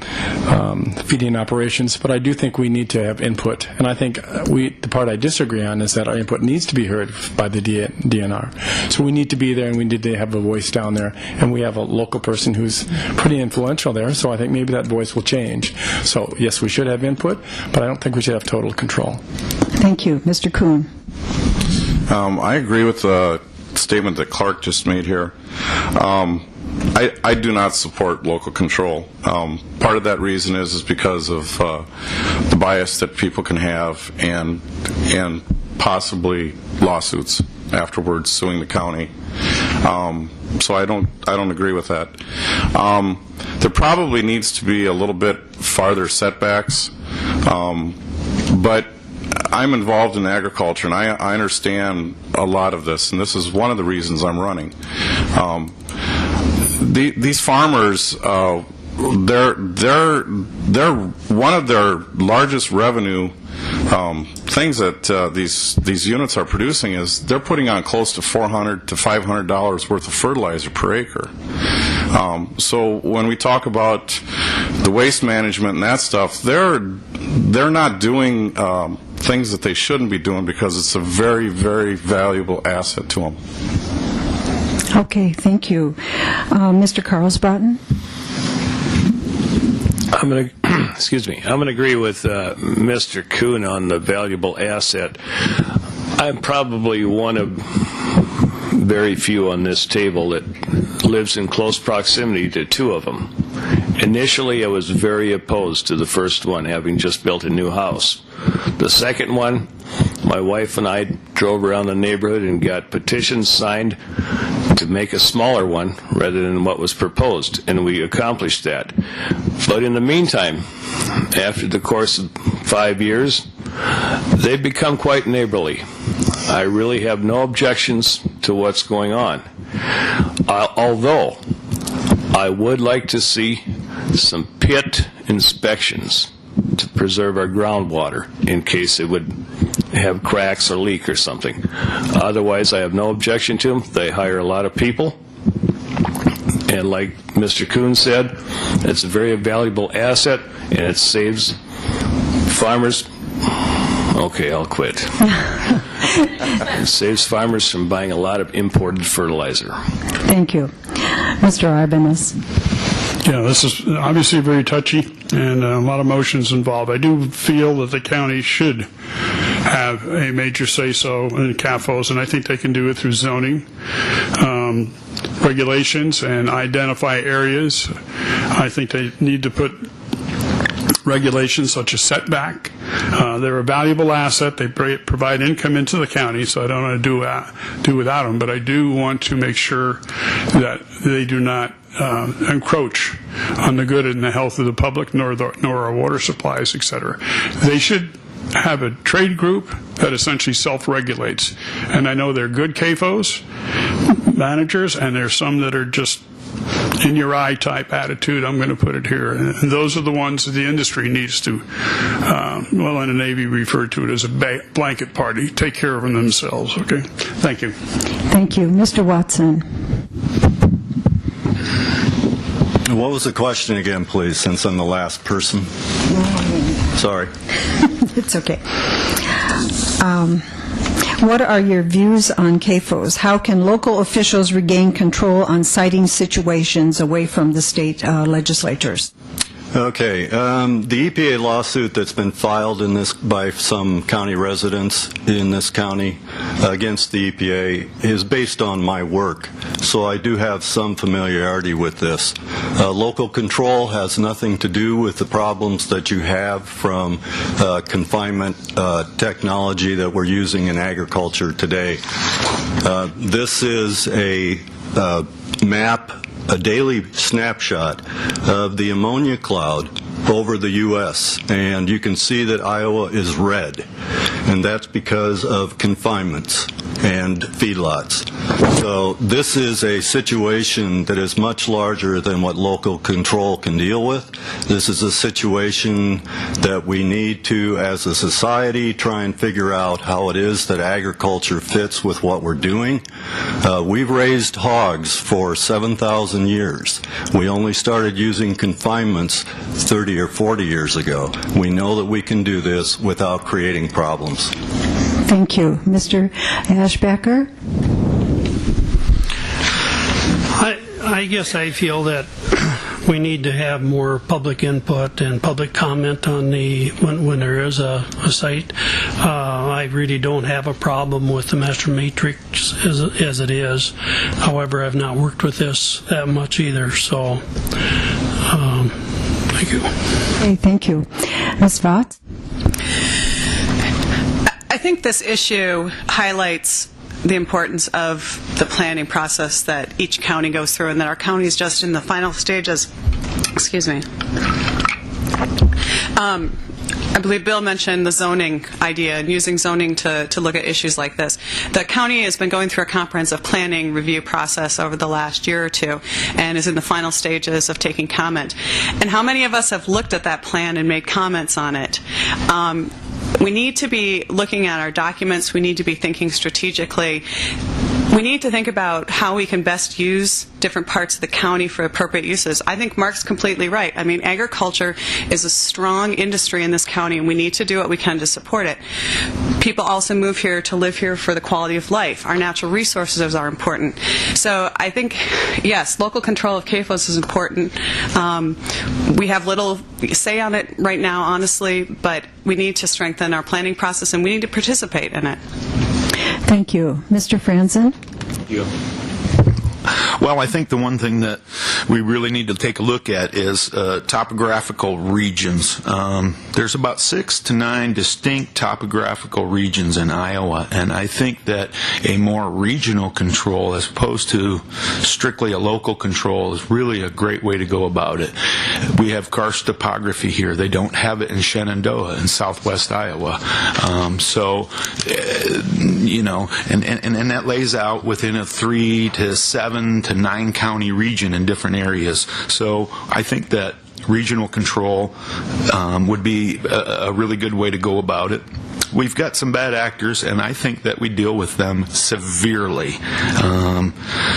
feeding operations, but I do think we need to have input. And I think the part I disagree on is that our input needs to be heard by the DNR. So we need to be there, and we need to have a voice down there. And we have a local person who's pretty influential there, so I think maybe that voice will change. So yes, we should have input, but I don't think we should have total control. Thank you. Mr. Kuhn? I agree with the statement that Clark just made here. I do not support local control. Part of that reason is because of the bias that people can have and possibly lawsuits afterwards suing the county. So I don't agree with that. There probably needs to be a little bit farther setbacks, but I'm involved in agriculture, and I understand a lot of this, and this is one of the reasons I'm running. These farmers, they're one of their largest revenue things that these units are producing is they're putting on close to $400 to $500 worth of fertilizer per acre. So when we talk about the waste management and that stuff, they're not doing things that they shouldn't be doing because it's a very, very valuable asset to them. Okay, thank you. Mr. Karlsbroten? I'm going to agree with Mr. Kuhn on the valuable asset. I'm probably one of very few on this table that lives in close proximity to two of them. Initially, I was very opposed to the first one, having just built a new house. The second one, my wife and I drove around the neighborhood and got petitions signed to make a smaller one rather than what was proposed, and we accomplished that. But in the meantime, after the course of 5 years, they've become quite neighborly. I really have no objections to what's going on. Although, I would like to see some pit inspections to preserve our groundwater in case it would have cracks or leak or something. Otherwise, I have no objection to them. They hire a lot of people. And like Mr. Kuhn said, it's a very valuable asset, and it saves farmers Okay, I'll quit. It saves farmers from buying a lot of imported fertilizer. Thank you. Mr. Ibanez. Yeah, this is obviously very touchy and a lot of emotions involved. I do feel that the county should have a major say-so in CAFOs, and I think they can do it through zoning, regulations, and identify areas. I think they need to put regulations such as setback. They're a valuable asset. They provide income into the county, so I don't want to do without them, but I do want to make sure that they do not encroach on the good and the health of the public, nor our water supplies, etc. They should have a trade group that essentially self-regulates. And I know they're good CAFOs, managers, and there's some that are just in your eye type attitude. I'm going to put it here. And those are the ones that the industry needs to, well, in the Navy referred to it as a blanket party, take care of them themselves. Okay? Thank you. Thank you. Mr. Watson. What was the question again, please, since I'm the last person? Sorry. It's okay. What are your views on CAFOs? How can local officials regain control on siting situations away from the state legislatures? Okay. The EPA lawsuit that's been filed in this by some county residents in this county against the EPA is based on my work, so I do have some familiarity with this. Local control has nothing to do with the problems that you have from confinement technology that we're using in agriculture today. This is a map, a daily snapshot of the ammonia cloud over the U.S., and you can see that Iowa is red, and that's because of confinements and feedlots. So this is a situation that is much larger than what local control can deal with. This is a situation that we need to, as a society, try and figure out how it is that agriculture fits with what we're doing. We've raised hogs for 7,000 years. We only started using confinements 30 or 40 years ago. We know that we can do this without creating problems. Thank you. Mr. Ashbacher? I guess I feel that we need to have more public input and public comment on when there is a site. I really don't have a problem with the master matrix as it is. However, I've not worked with this that much either, so thank you. Okay, thank you. Ms. Vagts? I think this issue highlights the importance of the planning process that each county goes through, and that our county is just in the final stages. Excuse me. I believe Bill mentioned the zoning idea and using zoning to look at issues like this. The county has been going through a comprehensive planning review process over the last year or two and is in the final stages of taking comment. And how many of us have looked at that plan and made comments on it? We need to be looking at our documents. We need to be thinking strategically. We need to think about how we can best use different parts of the county for appropriate uses. I think Mark's completely right. I mean, agriculture is a strong industry in this county, and we need to do what we can to support it. People also move here to live here for the quality of life. Our natural resources are important. So I think, yes, local control of CAFOs is important. We have little say on it right now, honestly, but we need to strengthen our planning process, and we need to participate in it. Thank you. Mr. Franzen? Thank you. Well, I think the one thing that we really need to take a look at is topographical regions. There's about 6 to 9 distinct topographical regions in Iowa, and I think that a more regional control as opposed to strictly a local control is really a great way to go about it. We have karst topography here. They don't have it in Shenandoah in southwest Iowa. You know, and that lays out within a 3 to 7 to 9 county region in different areas. So I think that regional control would be a really good way to go about it. We've got some bad actors, and I think that we deal with them severely.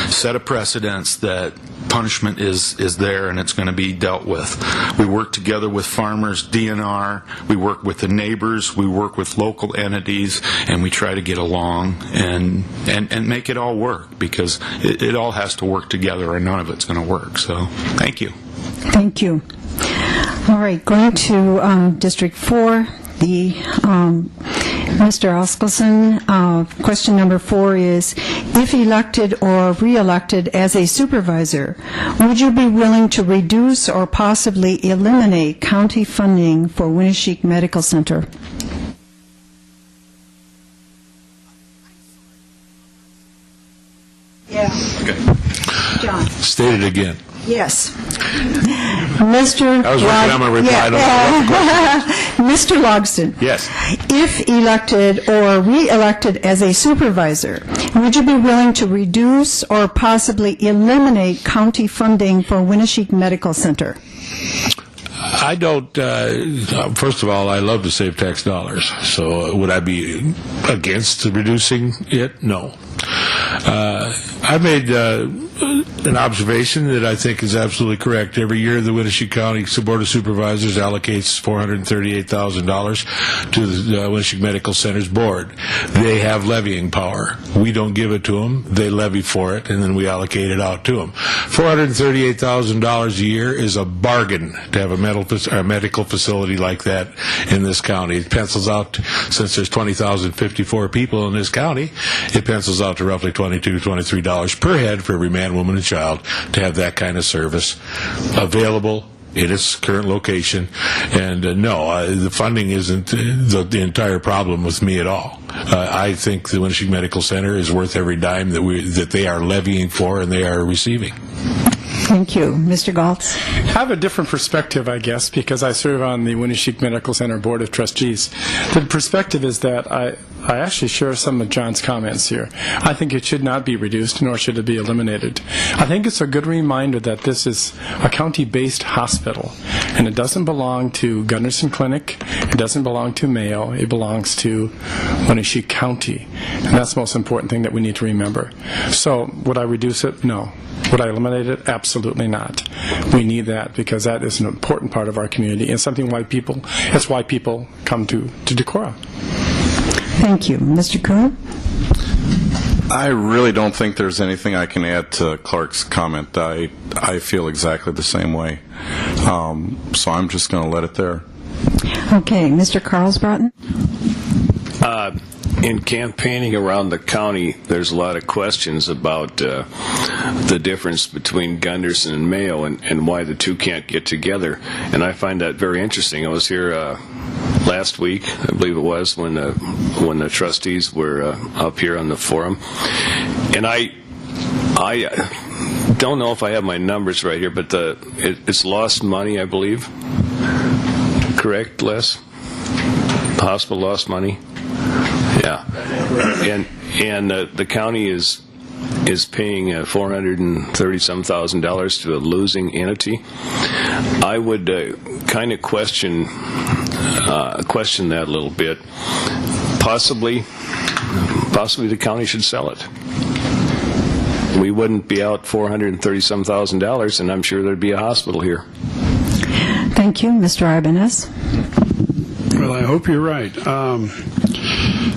Set a precedence that punishment is there and it's going to be dealt with. We work together with farmers, DNR, we work with the neighbors, we work with local entities, and we try to get along and make it all work, because it all has to work together, and none of it's going to work. So, thank you. Thank you. All right, going to District 4, the Mr. Askelson. Question number 4 is, if elected or re-elected as a supervisor, would you be willing to reduce or possibly eliminate county funding for Winneshiek Medical Center? Yeah. Okay. John. State it again. Yes. Mr. I was working on my reply. Mr. Logsdon. Yes. If elected or re-elected as a supervisor, would you be willing to reduce or possibly eliminate county funding for Winneshiek Medical Center? I don't, first of all, I love to save tax dollars. So would I be against reducing it? No. I made an observation that I think is absolutely correct. Every year, the Winneshiek County Board of Supervisors allocates $438,000 to the Winneshiek Medical Center's board. They have levying power. We don't give it to them. They levy for it, and then we allocate it out to them. $438,000 a year is a bargain to have a medical facility like that in this county. It pencils out, since there's 20,054 people in this county, it pencils out to roughly $22, $23 per head for every man, woman, and child to have that kind of service available in its current location. And no, the funding isn't the entire problem with me at all. I think the Winneshiek Medical Center is worth every dime that they are levying for and they are receiving. Thank you. Mr. Goltz. I have a different perspective, I guess, because I serve on the Winneshiek Medical Center Board of Trustees. The perspective is that I actually share some of John's comments here. I think it should not be reduced, nor should it be eliminated. I think it's a good reminder that this is a county-based hospital, and it doesn't belong to Gunderson Clinic, it doesn't belong to Mayo, it belongs to Winneshiek County, and that's the most important thing that we need to remember. So, would I reduce it? No. Would I eliminate it? Absolutely not. We need that because that is an important part of our community and something that's why people come to Decorah. Thank you. Mr. Kuhn? I really don't think there's anything I can add to Clark's comment. I feel exactly the same way. So I'm just going to let it there. Okay. Mr. Karlsbroten? In campaigning around the county, there's a lot of questions about the difference between Gunderson and Mayo and why the two can't get together. And I find that very interesting. I was here last week, I believe it was, when the trustees were up here on the forum. And I don't know if I have my numbers right here, but it's lost money, I believe. Correct, Les? The hospital lost money? Yeah, and the county is paying $430,000 to a losing entity. I would kind of question that a little bit. Possibly the county should sell it. We wouldn't be out $430,000, and I'm sure there'd be a hospital here. Thank you, Mr. Ibanez. Well, I hope you're right.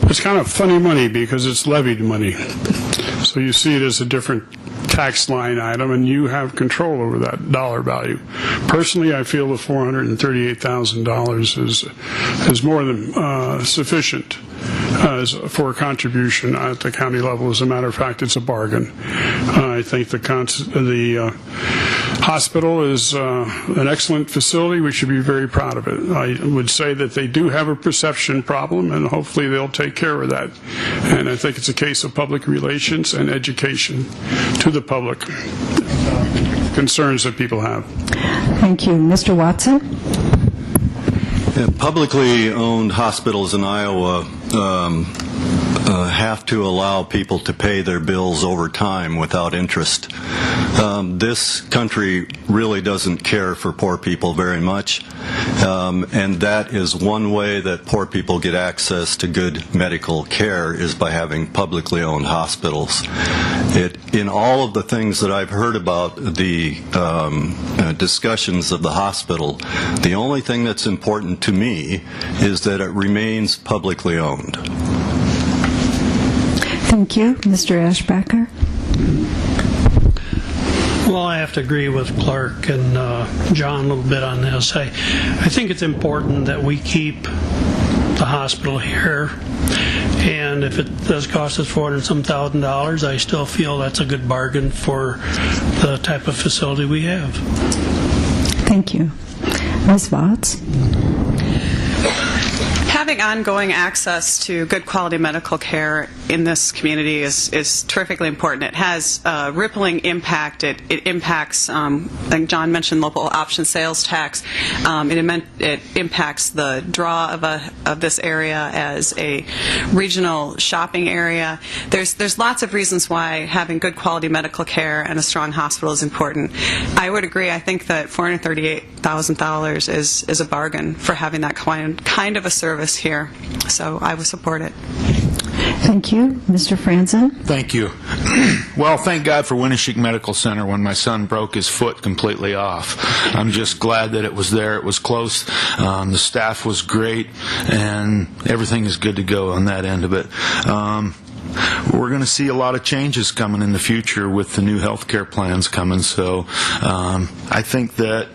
It's kind of funny money because it's levied money. So you see it as a different tax line item, and you have control over that dollar value. Personally, I feel the $438,000 is more than sufficient for a contribution at the county level. As a matter of fact, it's a bargain. I think the hospital is an excellent facility. We should be very proud of it. I would say that they do have a perception problem, and hopefully they'll take care of that. And I think it's a case of public relations and education to the public, concerns that people have. Thank you. Mr. Watson? Yeah, publicly owned hospitals in Iowa have to allow people to pay their bills over time without interest. This country really doesn't care for poor people very much, and that is one way that poor people get access to good medical care is by having publicly owned hospitals. In all of the things that I've heard about the discussions of the hospital, the only thing that's important to me is that it remains publicly owned. Thank you. Mr. Ashbacher? Well, I have to agree with Clark and John a little bit on this. I think it's important that we keep the hospital here, and if it does cost us $400,000, I still feel that's a good bargain for the type of facility we have. Thank you. Ms. Vagts? Having ongoing access to good quality medical care in this community is terrifically important. It has a rippling impact. It impacts, like John mentioned, local option sales tax. It impacts the draw of this area as a regional shopping area. There's lots of reasons why having good quality medical care and a strong hospital is important. I would agree. I think that $438,000 is a bargain for having that kind of a service here, so I would support it. Thank you. Mr. Franzen? Thank you. Well, thank God for Winneshiek Medical Center when my son broke his foot completely off. I'm just glad that it was there. It was close. The staff was great, and everything is good to go on that end of it. We're going to see a lot of changes coming in the future with the new health care plans coming, so I think that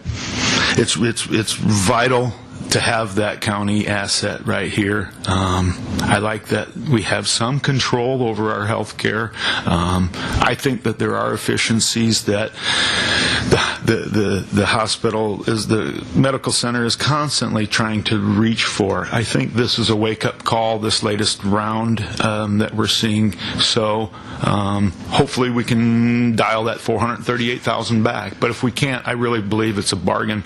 it's vital to have that county asset right here. I like that we have some control over our health care. I think that there are efficiencies that the hospital, the medical center is constantly trying to reach for. I think this is a wake-up call, this latest round that we're seeing. So hopefully we can dial that $438,000 back. But if we can't, I really believe it's a bargain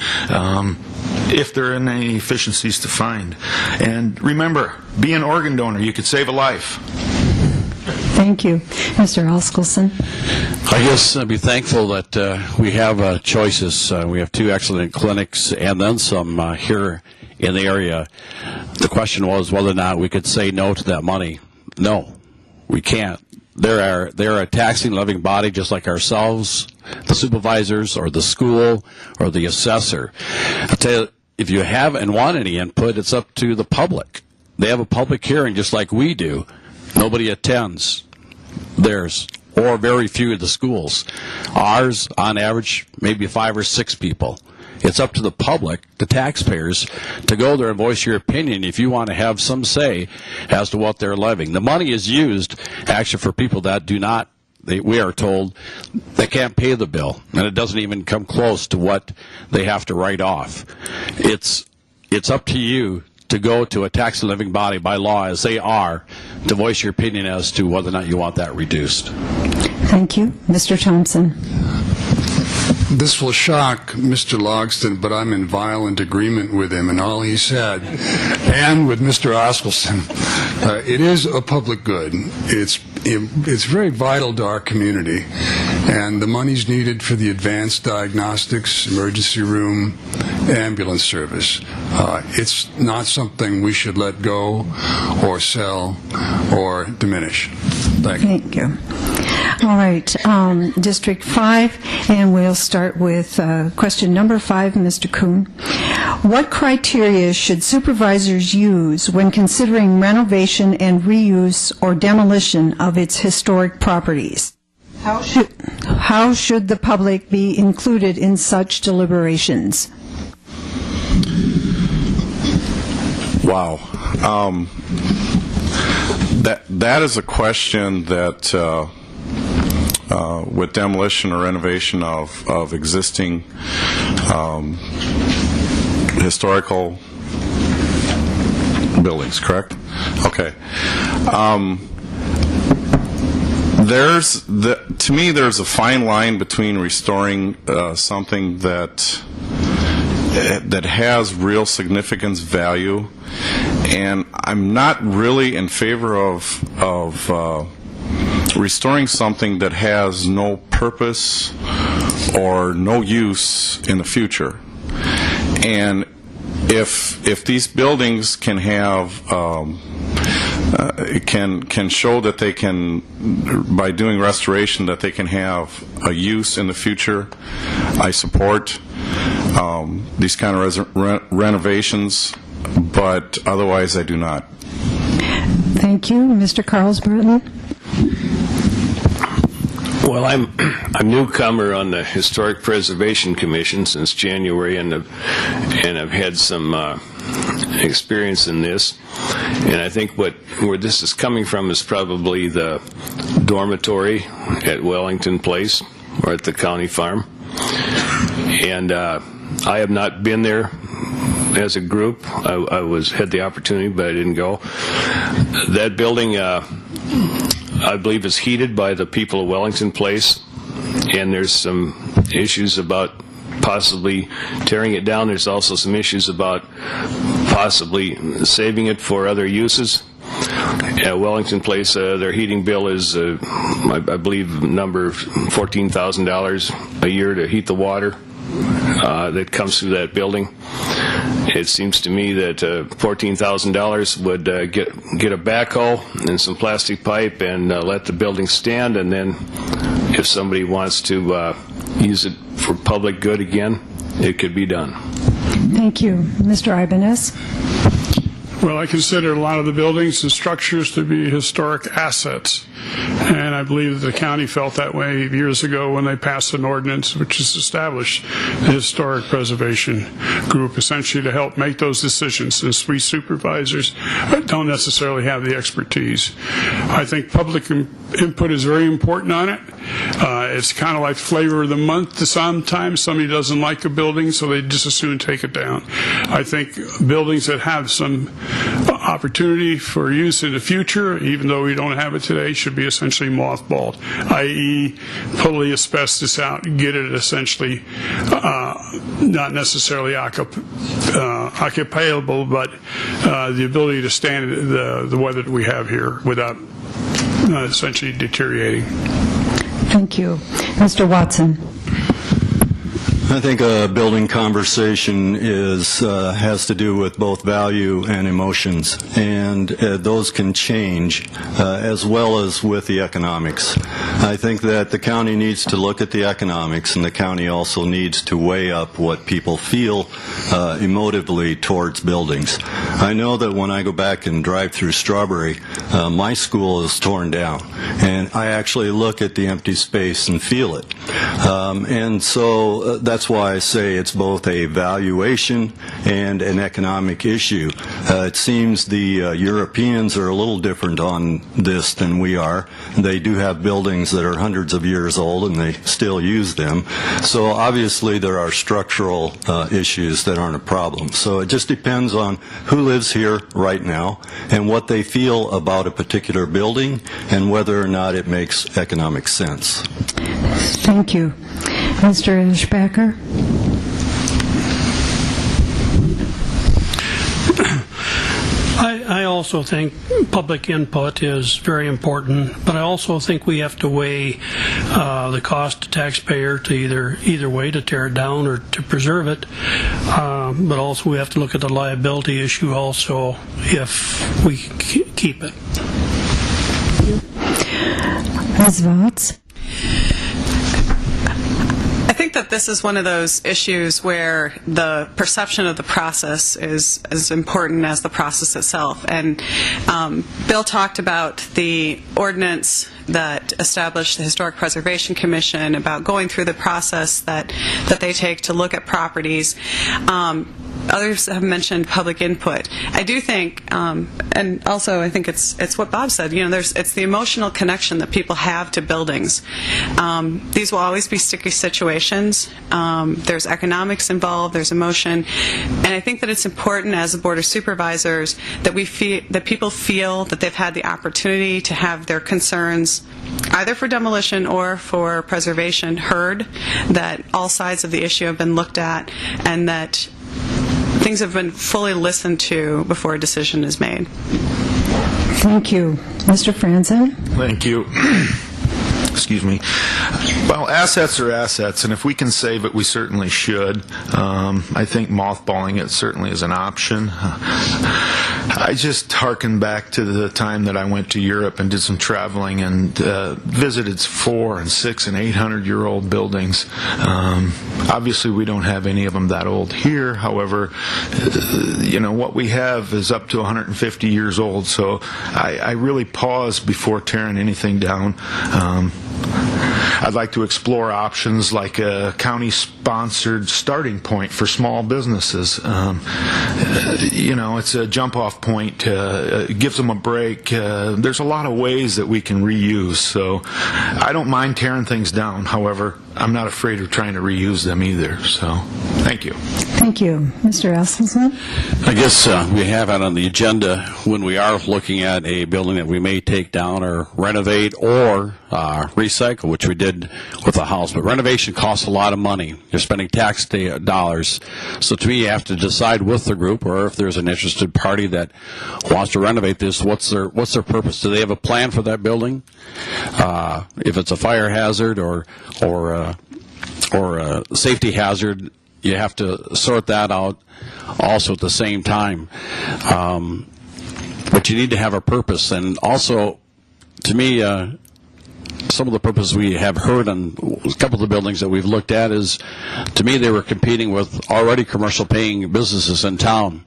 if there are any efficiencies to find. And remember, be an organ donor. You could save a life. Thank you. Mr. Askelson? I guess I'd be thankful that we have choices. We have two excellent clinics and then some here in the area. The question was whether or not we could say no to that money. No, we can't. They're a taxing living body just like ourselves, the supervisors or the school or the assessor. I'll tell you, if you have and want any input, it's up to the public. They have a public hearing just like we do. Nobody attends theirs, or very few of the schools. Ours, on average, maybe 5 or 6 people. It's up to the public, the taxpayers, to go there and voice your opinion if you want to have some say as to what they're levying. The money is used, actually, for people that do not, we are told, they can't pay the bill, and it doesn't even come close to what they have to write off. It's up to you to go to a tax living body by law, as they are, to voice your opinion as to whether or not you want that reduced. Thank you. Mr. Thompson? This will shock Mr. Logsdon, but I'm in violent agreement with him and all he said, and with Mr. Askelson. It is a public good. It's very vital to our community, and the money's needed for the advanced diagnostics, emergency room, ambulance service. It's not something we should let go or sell or diminish. Thank you. Thank you. All right, District 5, and we'll start with question number 5, Mr. Kuhn. What criteria should supervisors use when considering renovation and reuse or demolition of its historic properties? How should the public be included in such deliberations? Wow. That is a question that with demolition or renovation of existing historical buildings, correct? Okay. To me, there's a fine line between restoring something that has real significance, value, And I'm not really in favor of restoring something that has no purpose or no use in the future. And if these buildings can have can show that they can, by doing restoration, that they can have a use in the future, I support these kind of renovations, but otherwise I do not. Thank you. Mr. Karlsbroten? Well, I'm a newcomer on the Historic Preservation Commission since January, and I've had some experience in this. And I think where this is coming from is probably the dormitory at Wellington Place or at the county farm. And I have not been there as a group. I had the opportunity, but I didn't go. That building, I believe, is heated by the people of Wellington Place, and there's some issues about possibly tearing it down. There's also some issues about possibly saving it for other uses. At Wellington Place, their heating bill is, I believe, number $14,000 a year to heat the water that comes through that building. It seems to me that $14,000 would get a backhoe and some plastic pipe and let the building stand, and then if somebody wants to use it for public good again, it could be done. Thank you. Mr. Ibanez? Well, I consider a lot of the buildings and structures to be historic assets, and I believe that the county felt that way years ago when they passed an ordinance which has established the Historic Preservation Group, essentially to help make those decisions, since we supervisors don't necessarily have the expertise. I think public input is very important on it. It's kind of like flavor of the month. Sometimes somebody doesn't like a building, so they just as soon take it down. I think buildings that have some opportunity for use in the future, even though we don't have it today, should be essentially mothballed, i.e. pull the asbestos out and get it essentially not necessarily occupiable, but the ability to stand the weather that we have here without essentially deteriorating. Thank you. Mr. Watson? I think a building conversation has to do with both value and emotions, and those can change as well as with the economics. I think that the county needs to look at the economics, and the county also needs to weigh up what people feel emotively towards buildings. I know that when I go back and drive through Strawberry, my school is torn down, and I actually look at the empty space and feel it. And so that's why I say it's both a valuation and an economic issue. It seems the Europeans are a little different on this than we are. They do have buildings that are hundreds of years old and they still use them. So obviously there are structural issues that aren't a problem. So it just depends on who lives here right now and what they feel about a particular building and whether or not it makes economic sense. Thank you. Mr. Ashbacher? I also think public input is very important, but I also think we have to weigh the cost to taxpayer to either way, to tear it down or to preserve it. But also we have to look at the liability issue also if we keep it. Ms. Vagts? I think that this is one of those issues where the perception of the process is as important as the process itself. And Bill talked about the ordinance that established the Historic Preservation Commission, about going through the process that they take to look at properties. Others have mentioned public input. I do think, and also I think it's what Bob said. You know, it's the emotional connection that people have to buildings. These will always be sticky situations. There's economics involved. There's emotion, and I think that it's important as a Board of Supervisors that that people feel that they've had the opportunity to have their concerns, either for demolition or for preservation, heard. That all sides of the issue have been looked at, and that things have been fully listened to before a decision is made. Thank you. Mr. Franzen? Thank you. Excuse me. Well, assets are assets, and if we can save it, we certainly should. I think mothballing it certainly is an option. I just hearken back to the time that I went to Europe and did some traveling and visited 400 and 600 and 800-year-old buildings. Obviously, we don't have any of them that old here. However, what we have is up to 150 years old, so I really pause before tearing anything down. I'd like to explore options like a county-sponsored starting point for small businesses. It's a jump-off point. It gives them a break. There's a lot of ways that we can reuse, so I don't mind tearing things down. However, I'm not afraid of trying to reuse them either, so thank you. Thank you. Mr. Askelson? I guess we have it on the agenda when we are looking at a building that we may take down or renovate or recycle, which we did with the house. But renovation costs a lot of money. You're spending tax dollars. So to me, you have to decide with the group, or if there's an interested party that wants to renovate this, what's their purpose? Do they have a plan for that building? If it's a fire hazard or a safety hazard, you have to sort that out also at the same time. But you need to have a purpose. And also, to me, some of the purpose we have heard on a couple of the buildings that we've looked at is, to me, they were competing with already commercial paying businesses in town,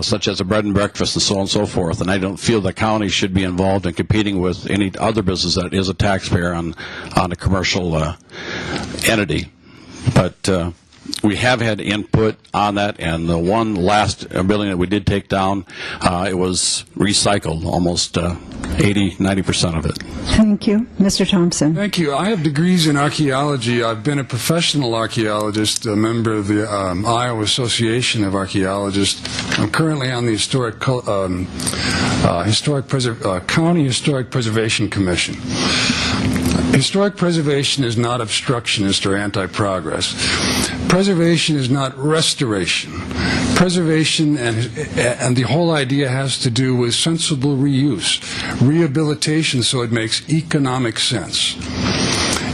such as a bread and breakfast and so on and so forth. And I don't feel the county should be involved in competing with any other business that is a taxpayer on a commercial entity. But we have had input on that, and the one last building that we did take down, it was recycled, almost 80-90% of it. Thank you. Mr. Thompson? Thank you. I have degrees in archaeology. I've been a professional archaeologist, a member of the Iowa Association of Archaeologists. I'm currently on the County Historic Preservation Commission. Historic preservation is not obstructionist or anti-progress. Preservation is not restoration. Preservation and the whole idea has to do with sensible reuse, rehabilitation so it makes economic sense.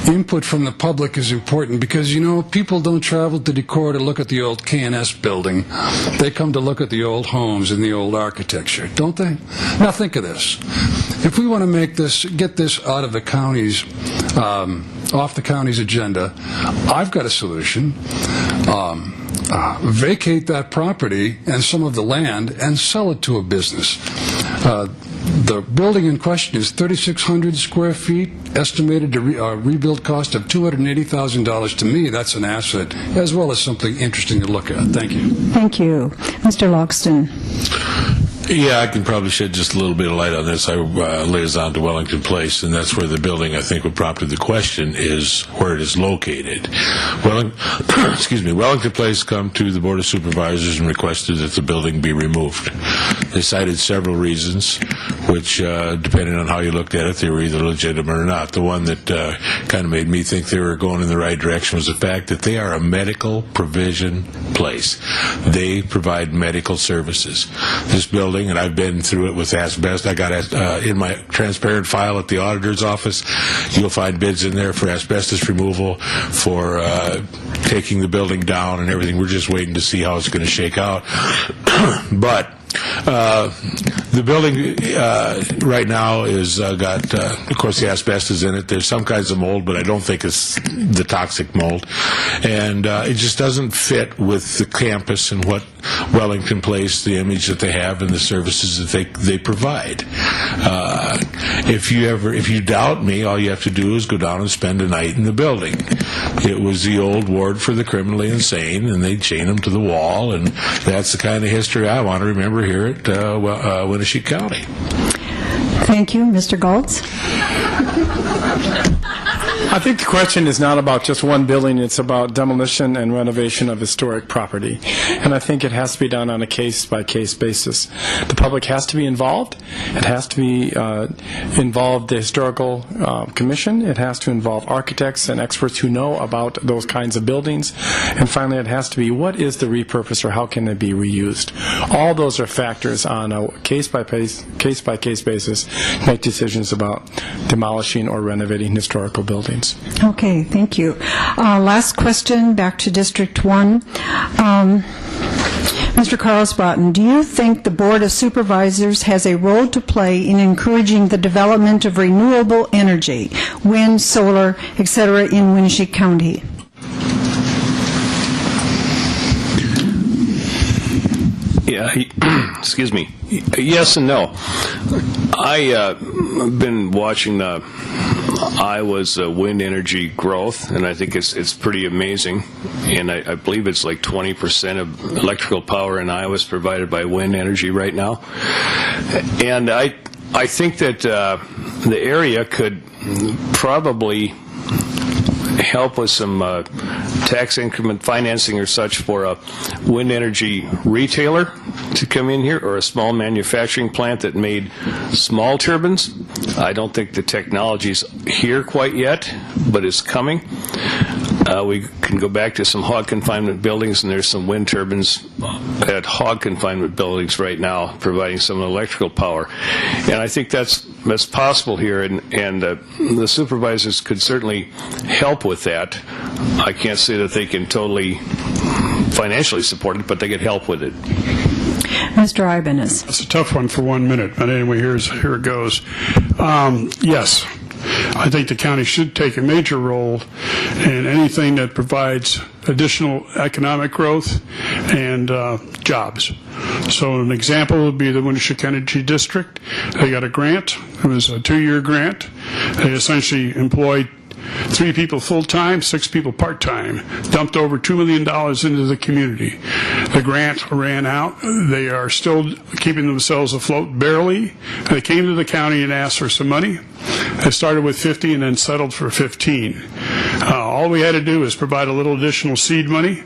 Input from the public is important because, people don't travel to Decorah to look at the old K&S building. They come to look at the old homes and the old architecture, don't they? Now think of this. If we want to get this out of the county's, off the county's agenda, I've got a solution. Vacate that property and some of the land and sell it to a business. The building in question is 3,600 square feet, estimated to rebuild cost of $280,000. To me, that's an asset, as well as something interesting to look at. Thank you. Thank you. Mr. Logsdon? Yeah, I can probably shed just a little bit of light on this. I liaison to Wellington Place, and that's where the building, I think, would prompted the question is where it is located. Wellington Place come to the Board of Supervisors and requested that the building be removed. They cited several reasons, which, depending on how you looked at it, they were either legitimate or not. The one that kind of made me think they were going in the right direction was the fact that they are a medical provision place. They provide medical services. This building, and I've been through it with asbestos. I got in my transparent file at the auditor's office, you'll find bids in there for asbestos removal, for taking the building down and everything. We're just waiting to see how it's going to shake out. But the building right now is got, of course, the asbestos in it. There's some kinds of mold, but I don't think it's the toxic mold. And it just doesn't fit with the campus and what Wellington Place, the image that they have, and the services that they provide. If you doubt me, all you have to do is go down and spend a night in the building. It was the old ward for the criminally insane, and they'd chain them to the wall, and that's the kind of history I want to remember here at Winneshiek County. Thank you. Mr. Goltz? I think the question is not about just one building, it's about demolition and renovation of historic property. And I think it has to be done on a case-by-case basis. The public has to be involved. It has to be involve the historical commission. It has to involve architects and experts who know about those kinds of buildings. And finally, it has to be what is the repurpose or how can it be reused. All those are factors on a case-by-case basis to make decisions about demolishing or renovating historical buildings. Okay, thank you. Last question, back to District 1. Mr. Karlsbroten, do you think the Board of Supervisors has a role to play in encouraging the development of renewable energy, wind, solar, etc., in Winneshiek County? Yeah, excuse me. Yes and no. I've been watching Iowa's wind energy growth, and I think it's pretty amazing. And I believe it's like 20% of electrical power in Iowa is provided by wind energy right now. And I think that the area could probably help with some tax increment financing or such for a wind energy retailer to come in here, or a small manufacturing plant that made small turbines. I don't think the technology's here quite yet, but it's coming. We can go back to some hog confinement buildings, and there's some wind turbines at hog confinement buildings right now providing some electrical power. And I think that's possible here, and the supervisors could certainly help with that. I can't say that they can totally financially support it, but they could help with it. Mr. Ibanez. That's a tough one for 1 minute, but anyway, here it goes. Yes, I think the county should take a major role in anything that provides additional economic growth and jobs. So an example would be the Winneshiek Energy District. They got a grant. It was a 2-year grant. They essentially employed 3 people full-time, 6 people part-time, dumped over $2 million into the community. The grant ran out. They are still keeping themselves afloat barely. They came to the county and asked for some money. They started with 50 and then settled for 15. All we had to do is provide a little additional seed money,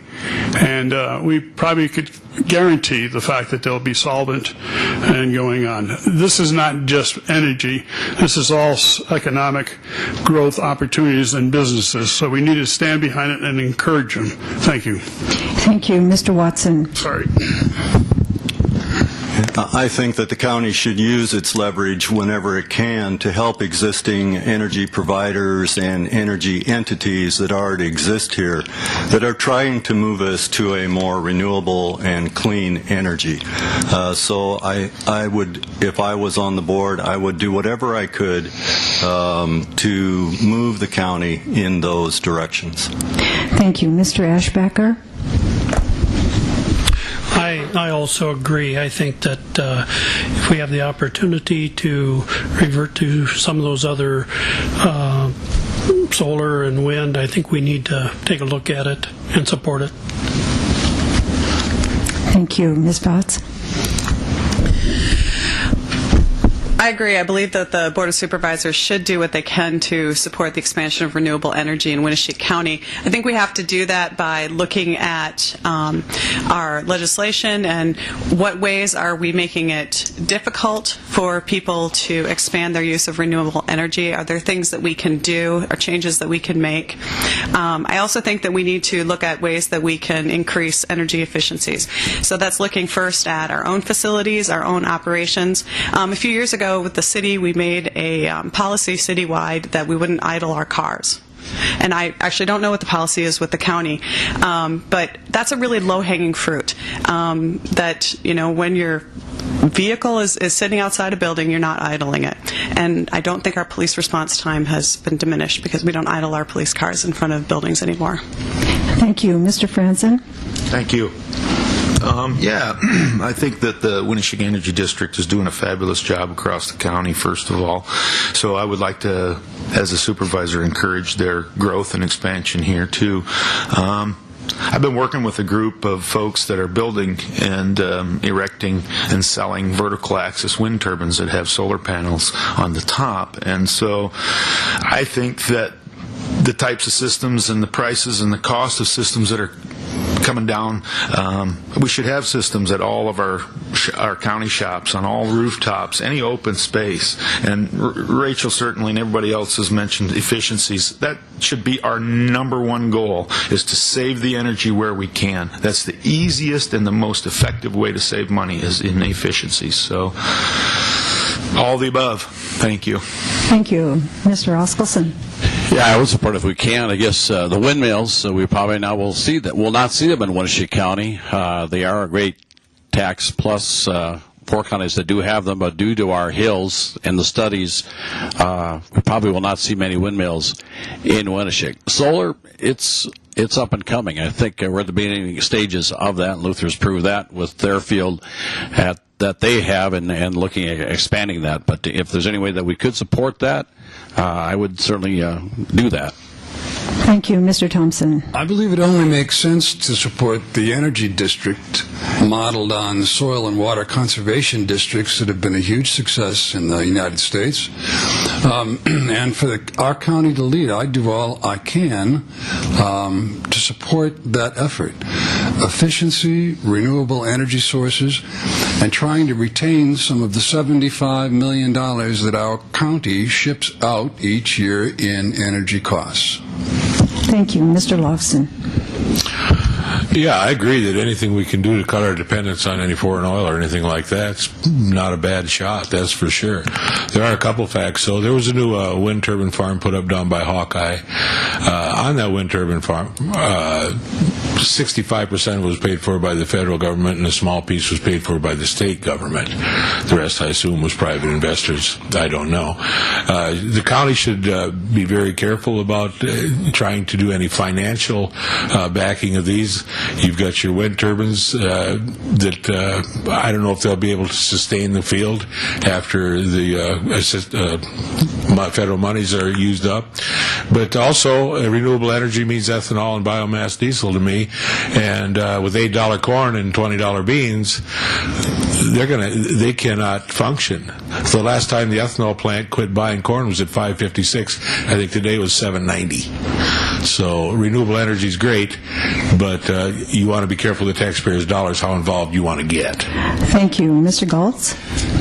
and we probably could guarantee the fact that they'll be solvent and going on. This is not just energy. This is all economic growth opportunities and businesses, so we need to stand behind it and encourage them. Thank you. Thank you. Mr. Watson. Sorry. I think that the county should use its leverage whenever it can to help existing energy providers and energy entities that already exist here that are trying to move us to a more renewable and clean energy. So I would, if I was on the board, I would do whatever I could to move the county in those directions. Thank you. Mr. Ashbacher. I also agree. I think that if we have the opportunity to revert to some of those other solar and wind, I think we need to take a look at it and support it. Thank you. Ms. Vagts. I agree. I believe that the Board of Supervisors should do what they can to support the expansion of renewable energy in Winneshiek County. I think we have to do that by looking at our legislation and what ways are we making it difficult for people to expand their use of renewable energy. Are there things that we can do or changes that we can make? I also think that we need to look at ways that we can increase energy efficiencies. So that's looking first at our own facilities, our own operations. A few years ago, with the city, we made a policy citywide that we wouldn't idle our cars. And I actually don't know what the policy is with the county, but that's a really low-hanging fruit. That, you know, when your vehicle is sitting outside a building, you're not idling it. And I don't think our police response time has been diminished because we don't idle our police cars in front of buildings anymore. Thank you. Mr. Franzen. Thank you. I think that the Winneshiek Energy District is doing a fabulous job across the county, first of all. So I would like to, as a supervisor, encourage their growth and expansion here, too. I've been working with a group of folks that are building and erecting and selling vertical axis wind turbines that have solar panels on the top. And so I think that the types of systems and the prices and the cost of systems that are coming down. We should have systems at all of our county shops, on all rooftops, any open space. And Rachel certainly and everybody else has mentioned efficiencies. That should be our number one goal, is to save the energy where we can. That's the easiest and the most effective way to save money, is in efficiencies. So, all the above. Thank you. Thank you. Mr. Askelson. Yeah, I would support if we can. I guess the windmills, we probably now will see that. We'll not see them in Winneshiek County. They are a great tax plus. 4 counties that do have them, but due to our hills and the studies, we probably will not see many windmills in Winneshiek. Solar, it's up and coming. I think we're at the beginning stages of that. Luther's proved that with their field that they have, and looking at expanding that. But if there's any way that we could support that, I would certainly do that. Thank you. Mr. Thompson. I believe it only makes sense to support the energy district modeled on soil and water conservation districts that have been a huge success in the United States. And for our county to lead, I do all I can to support that effort. Efficiency, renewable energy sources, and trying to retain some of the $75 million that our county ships out each year in energy costs. Thank you. Mr. Logsdon. Yeah, I agree that anything we can do to cut our dependence on any foreign oil or anything like that's not a bad shot, that's for sure. There are a couple facts. So there was a new wind turbine farm put up down by Hawkeye. On that wind turbine farm, 65% was paid for by the federal government, and a small piece was paid for by the state government. The rest, I assume, was private investors. I don't know. The county should be very careful about trying to do any financial backing of these. You've got your wind turbines that I don't know if they'll be able to sustain the field after the federal monies are used up. But also, renewable energy means ethanol and biomass diesel to me. And with $8 corn and $20 beans, they cannot function. So the last time the ethanol plant quit buying corn was at $5.56. I think today was $7.90. So renewable energy is great, but you want to be careful of the taxpayers' dollars, how involved you want to get. Thank you. Mr. Goltz?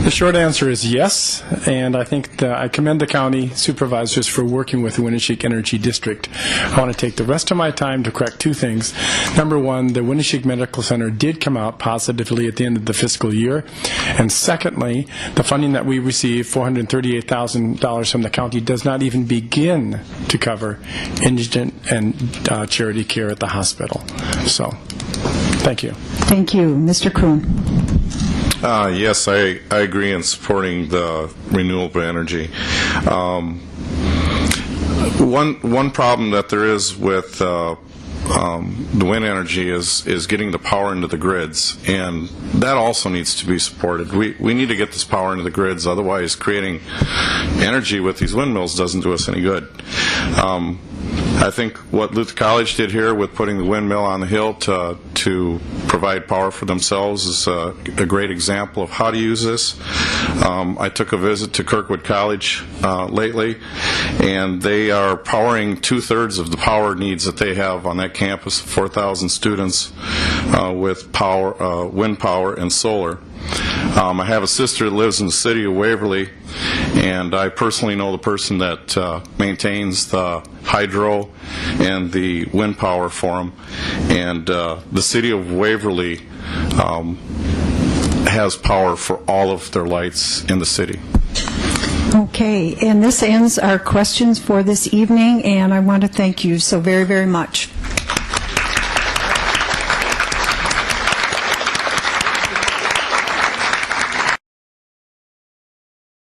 The short answer is yes, and I think I commend the county supervisors for working with the Winneshiek Energy District. I want to take the rest of my time to correct 2 things. Number 1, the Winneshiek Medical Center did come out positively at the end of the fiscal year. And secondly, the funding that we received, $438,000 from the county, does not even begin to cover indigent and charity care at the hospital. So, thank you. Thank you. Mr. Kuhn. Yes, I agree in supporting the renewable energy. One problem that there is with the wind energy is getting the power into the grids, and that also needs to be supported. We need to get this power into the grids, otherwise creating energy with these windmills doesn't do us any good. I think what Luther College did here with putting the windmill on the hill to provide power for themselves is a great example of how to use this. I took a visit to Kirkwood College lately, and they are powering 2/3 of the power needs that they have on that campus of 4,000 students with power, wind power and solar. I have a sister that lives in the city of Waverly, and I personally know the person that maintains the hydro and the wind power for them. And the city of Waverly has power for all of their lights in the city. Okay, and this ends our questions for this evening, and I want to thank you so very, very much.